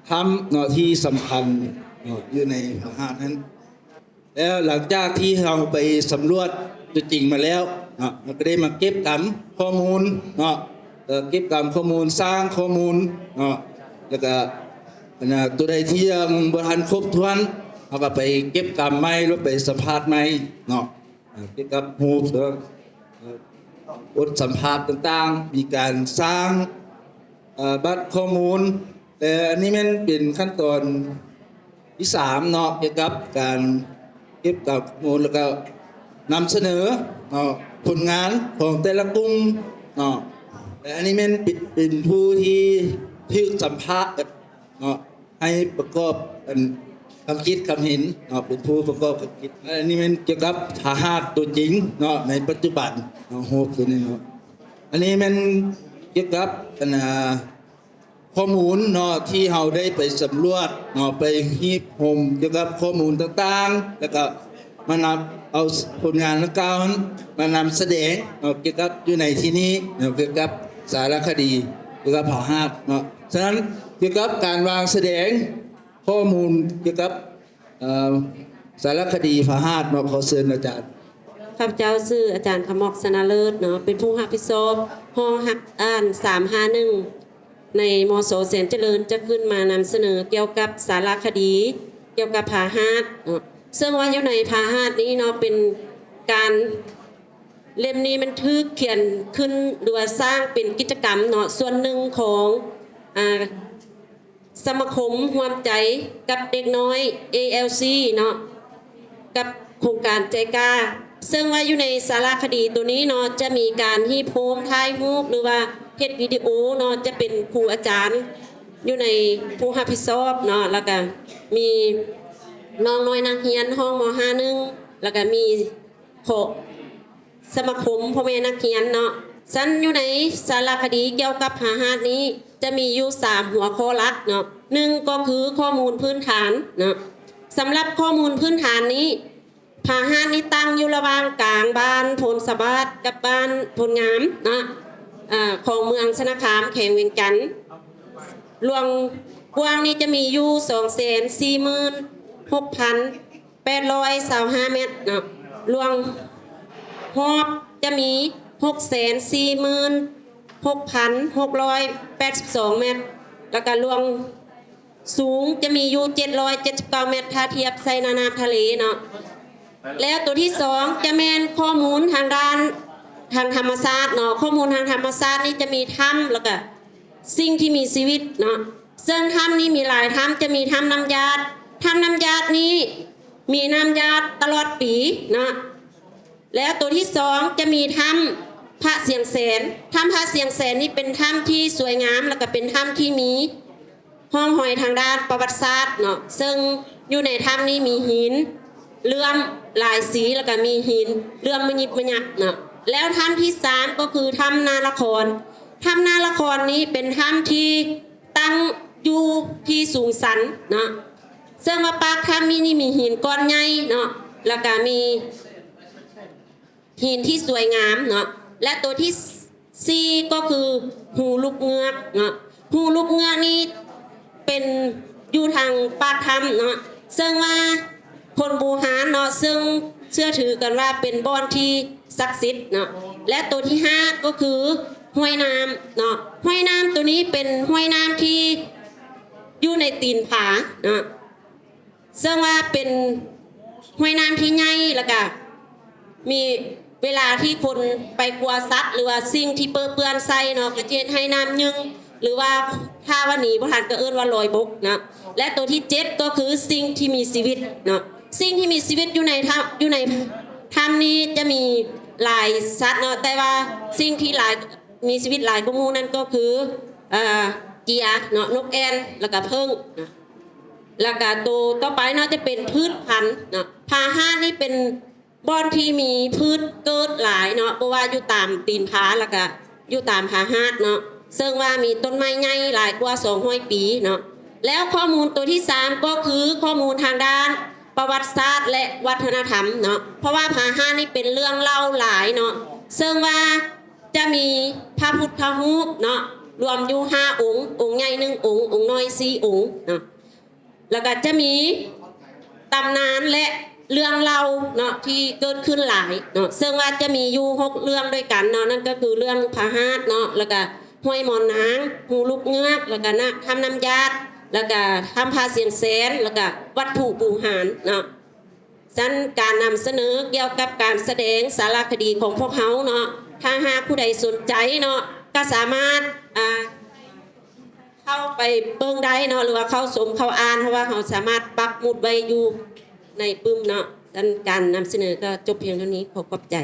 ถ้ำเนาะที่สำคัญเนาะอยู่ในผาหาดนั้นแล้วหลังจากที่เราไปสำรวจตัวจริงมาแล้วเนาะเราก็ได้มาเก็บกำข้อมูลเนาะเก็บกำข้อมูลสร้างข้อมูลเนาะแล้วก็ตัวใดที่ยังบ่ทันครบถ้วนเขาก็ไปเก็บกรรมใหม่หรือไปสัมภาษณ์ใหม่เนาะเกี่ยวกับรูปบทสัมภาษณ์ต่างๆมีการสร้างบัตรข้อมูลแต่อันนี้มันเป็นขั้นตอนที่3เนาะเกี่ยวกับการเก็บข้อมูลแล้วก็นำเสนอเนาะผลงานของแต่ละกลุ่มเนาะแต่อันนี้มันเป็นผู้ที่ถูกสัมภาษณ์เนาะให้ประกอบความคิดความเห็นเนาะเป็นผู้ประกอบความคิดอันนี้มันเกี่ยวกับทหารตัวจริงเนาะในปัจจุบันเนาะโหตัวนี้เนาะอันนี้มันเกี่ยวกับข้อมูลเนาะที่เราได้ไปสำรวจเนาะไปฮีบโฮมเกี่ยวกับข้อมูลต่างๆแล้วก็มานำเอาผลงานดังกล่าวมานำแสดงเนาะเกี่ยวกับอยู่ในที่นี้เนาะเกี่ยวกับสารคดีเกี่ยวกับผาหาดเนาะฉะนั้นเกี่ยวกับการวางแสดงข้อมูลเกี่ยวกับสารคดีผาหาดเนาะขอเชิญอาจารย์ ข้าพเจ้าชื่ออาจารย์ขมอกสนาเลิศเนาะเป็นผู้รับผิดชอบห้องหักอ่าน351ในมศแสนเจริญจะขึ้นมานำเสนอเกี่ยวกับสารคดีเกี่ยวกับผาหาดเนาะซึ่งว่าอยู่ในผาหาดนี้เนาะเป็นการเล่มนี้มันถูกเขียนขึ้นหรือว่าสร้างเป็นกิจกรรมเนาะส่วนหนึ่งของสมาคมร่วมใจกับเด็กน้อย ALC เนาะกับโครงการใจกล้าซึ่งว่าอยู่ในสารคดีตัวนี้เนาะจะมีการที่โพสถ่ายรูปหรือว่าเฮ็ดวิดีโอเนาะจะเป็นครูอาจารย์อยู่ในผู้รับผิดชอบเนาะแล้วก็มีน้องน้อยนักเรียนห้องม.51แล้วก็มีสมาคมพ่อแม่นักเรียนเนาะซึ่งอยู่ในสารคดีเกี่ยวกับผาหาดนี้จะมีอยู่3หัวข้อหลักเนาะ1ก็คือข้อมูลพื้นฐานเนาะสำหรับข้อมูลพื้นฐานนี้ผาหาดนี้ตั้งอยู่ระหว่างกลางบ้านพลสบาดกับบ้านพลงามเนาะของเมืองสนขามแขวงเวียงจันทน์รวมกว้างนี้จะมีอยู่246,825 เมตรเนาะรวมหอบจะมี646,682 เมตรแล้วก็รวมสูงจะมีอยู่779 เมตรถ้าเทียบใส่นานาทะเลเนาะแล้วตัวที่2จะแม่นข้อมูลทางด้านทางธรรมศาสตร์เนาะข้อมูลทางธรรมศาสตร์นี่จะมีถ้ำแล้วก็สิ่งที่มีชีวิตเนาะซึ่งถ้ำนี้มีหลายถ้ำจะมีถ้ำน้ำยาดถ้ำน้ำยาดนี้ มีน้ำยาตลอดปีเนาะแล้วตัวที่สองจะมีถ้ำพระเสียงแสนถ้ำพระเสียงแสนนี่เป็นถ้ำที่สวยงามแล้วก็เป็นถ้ำที่มีห้องหอยทางด้านประวัติศาสตร์เนาะซึ่งอยู่ในถ้ำนี้มีหินเลื่อมหลายสีแล้วก็มีหินเลื่อมมะยิบมะยักเนาะแล้วถ้ำที่สามก็คือถ้ำนาละครถ้ำนาละครนี้เป็นถ้ำที่ตั้งอยู่ที่สูงสันเนาะซึ่งว่าปากถ้ำนี้มีหินก้อนใหญ่เนาะแล้วก็มีหินที่สวยงามเนาะและตัวที่สี่ก็คือหูลูกเงือกเนาะหูลูกเงือกนี่เป็นอยู่ทางปากถ้ำเนาะซึ่งว่าคนบูหารเนาะซึ่งเชื่อถือกันว่าเป็นบ่อนที่ศักดิ์สิทธิ์เนาะและตัวที่ห้าก็คือห้วยน้ำเนาะห้วยน้ำตัวนี้เป็นห้วยน้ำที่อยู่ในตีนผาเนาะซึ่งว่าเป็นห้วยน้ำที่ใหญ่แล้วก็มีเวลาที่คนไปกลัวสัตว์หรือว่าสิ่งที่เปื้อนใส่เนาะก็จะให้น้ำยึงหรือว่าถ้าว่าหนีบ่ทันก็เอิ้นว่าลอยบกนะและตัวที่7ก็คือสิ่งที่มีชีวิตเนาะสิ่งที่มีชีวิตอยู่ในถ้ำนี้จะมีหลายสัตว์เนาะแต่ว่าสิ่งที่หลายมีชีวิตหลายกว่าหมู่นั่นก็คือเกียร์เนาะนกแอ่นแล้วก็เพิ่งนะแล้วก็ตัวต่อไปเนาะจะเป็นพืชพันธุ์เนาะพาห้านี่เป็นบ่อนที่มีพืชเกิดหลายเนาะเพราะว่าอยู่ตามตีนผาแล้วก็อยู่ตามผาหาดเนาะซึ่งว่ามีต้นไม้ใหญ่หลายกว่า200 ปีเนาะแล้วข้อมูลตัวที่3ก็คือข้อมูลทางด้านประวัติศาสตร์และวัฒนธรรมเนาะเพราะว่าผาหาดนี่เป็นเรื่องเล่าหลายเนาะซึ่งว่าจะมีพระพุทธรูปเนาะรวมอยู่5 องค์องค์ใหญ่1 องค์องค์น้อย4 องค์เนาะแล้วก็จะมีตำนานและเรื่องเล่าเนาะที่เกิดขึ้นหลายเนาะซึ่งว่าจะมีอยู่6เรื่องด้วยกันเนาะนั่นก็คือเรื่องพระหาดเนาะแล้วก็ห้วยหมอนนางหูลูกเงือกแล้วก็ทำน้ำยาดแล้วก็ทำพาเสียงแสนแล้วก็วัตถุปูหารเนาะฉะนั้นการนำเสนอเกี่ยวกับการแสดงสารคดีของพวกเขาเนาะถ้าหากผู้ใดสนใจเนาะก็สามารถเข้าไปเบิ่งได้เนาะหรือว่าเข้าชมเข้าอ่านเพราะว่าเขาสามารถปักหมุดไว้อยู่ในปึ้มเนาะดังการนำเสนอก็จบเพียงเท่านี้ขอขอบใจ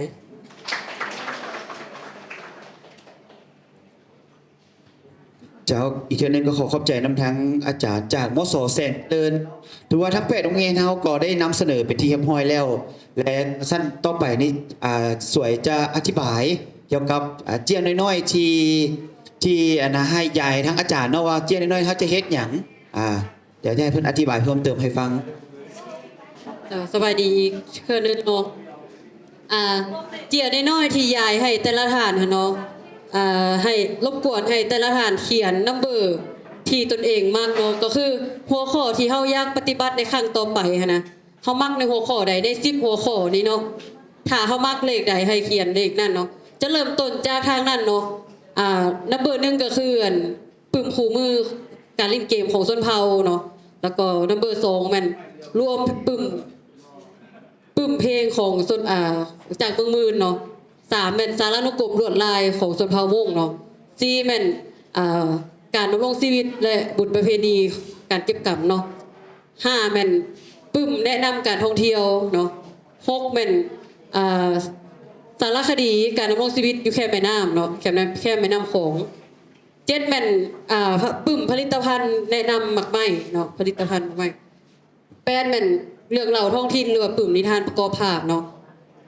เจ้าอีกเทื่อนึงก็ขอขอบใจนำทั้งอาจารย์จากมสแสนเดินถือว่าทั้ง8โรงเรียนเฮาก็ได้นำเสนอเป็นที่เรียบร้อยแล้ว และสั้นต่อไปนี้สวยจะอธิบายเกี่ยวกับเจี้ยน้อยๆที่ให้ยายทั้งอาจารย์เนาะว่าเจี้ยน้อยๆเขาจะเฮ็ดหยังเดี๋ยวจะให้เพิ่นอธิบายเพิ่มเติมให้ฟัง สบายดีอีกเคื่อนึงเนาะเจียน้อยๆที่ยายให้แต่ละฐานเนาะให้รบกวนให้แต่ละฐานเขียนนัมเบอร์ที่ตนเองมากเนาะก็คือหัวข้อที่เฮาอยากปฏิบัติในครั้งต่อไปนะเฮามักในหัวข้อใดได้10หัวข้อนี้เนาะถ้าเฮามักเลขใดให้เขียนเลขนั้นเนาะจะเริ่มต้นจากทางนั้นเนาะนัมเบอร์1ก็คือปึ้มคู่มือการเล่นเกมของชนเผ่าเนาะแล้วก็นัมเบอร์2มันรวมปึ้มเพลงของส่วนจากเมืองมืนเนาะ3แม่นสารานุกรมลวดลายของส่วนเผ่าวงเนาะ4แม่นการดำรงชีวิตและบุญประเพณีการเก็บกำเนาะ5แม่นปึ้มแนะนำการท่องเที่ยวเนาะ6แม่นสารคดีการดำรงชีวิตอยู่แค่แม่น้ำเนาะแค่แม่น้ำของ7แม่นปึ้มผลิตภัณฑ์แนะนำหมักไหม้เนาะผลิตภัณฑ์หมักไหม้8แม่นเรื่องเล่าท้องถิ่นหรือว่าปึ้มนิทานประกอบภาพเนาะ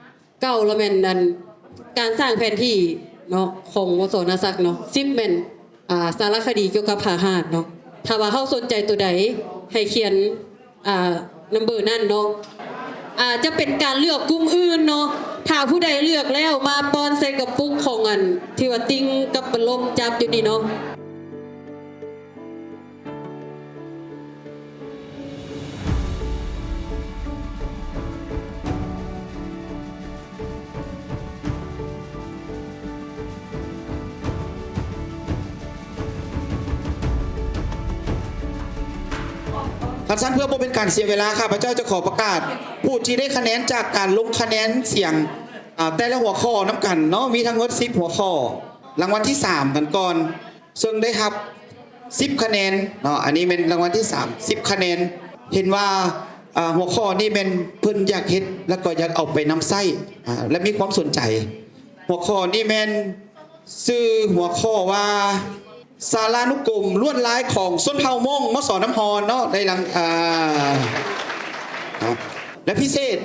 9ละแม่นการสร้างแผนที่เนาะของวสนศักดิ์เนาะ10แม่นสารคดีเกี่ยวกับผาหาดเนาะถ้าว่าเฮาสนใจตัวใดให้เขียนนัมเบอร์นั่นเนาะจะเป็นการเลือกกลุ่มอื่นเนาะถ้าผู้ใดเลือกแล้วมาปอนใส่กับปุกของที่ว่าติ้งกับปลมจับอยู่นี่เนาะ คันสั้นเพื่อบ่เป็นการเสียเวลาข้าพเจ้าจะขอประกาศผู้ที่ได้คะแนนจากการลงคะแนนเสียงแต่ละหัวข้อน้ำกันเนาะมีทั้งหมด10หัวข้อรางวัลที่3กันก่อนซึ่งได้รับ10คะแนนเนาะอันนี้เป็นรางวัลที่3 10คะแนนเห็นว่า หัวข้อนี่แม่นเพิ่นอยากเฮ็ดแล้วก็อยากเอาไปนำไส้และมีความสนใจ หัวข้อนี่แม่นชื่อหัวข้อว่าสารานุกรมลวดลายของส้นเผามงมสน้ำฮอนเนาะในหลังและพิเศษ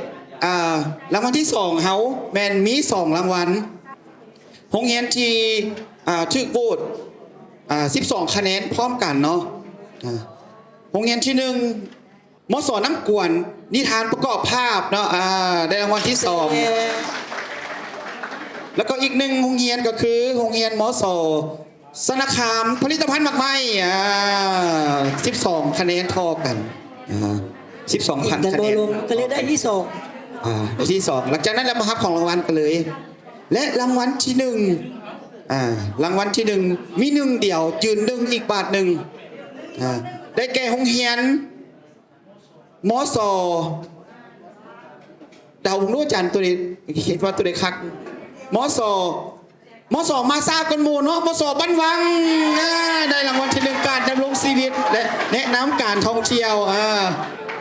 รางวัลที่2เฮาแม่นมี2รางวัลโรงเรียนที่ถูกโหวต12คะแนนพร้อมกันเนาะโรงเรียนที่1มสน้ำกวนนิทานประกอบภาพเนาะได้รางวัลที่2แล้วก็อีกหนึ่งโรงเรียนก็คือโรงเรียนมสสนคามผลิตภัณฑ์หมักไหม้12คะแนนเท่ากัน12,000คะแนน ก็เลยได้ที่สอง ได้ที่2หลังจากนั้นเรามารับของรางวัลกันเลย และรางวัลที่1รางวัลที่1มี1เดียวยืน1อีกบาทหนึ่งได้แก่โรงเรียนมสดาววงรู้จันตัวนี้คิดว่าตัวนี้คักมสมาทราบกันหมู่เนาะมสบ้านวังได้รางวัลที่1การดำรงชีวิตและแนะนำการท่องเที่ยว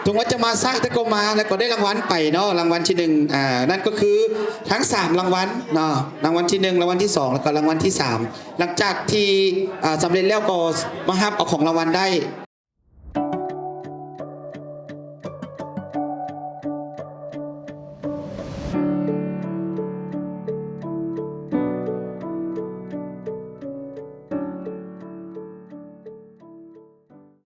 ถึงว่าจะมาซะแต่ก็มาแล้วก็ได้รางวัลไปเนาะรางวัลที่1นั่นก็คือทั้ง3รางวัลเนาะรางวัลที่1รางวัลที่2แล้วก็รางวัลที่3หลังจากที่สำเร็จแล้วก็มารับเอาของรางวัลได้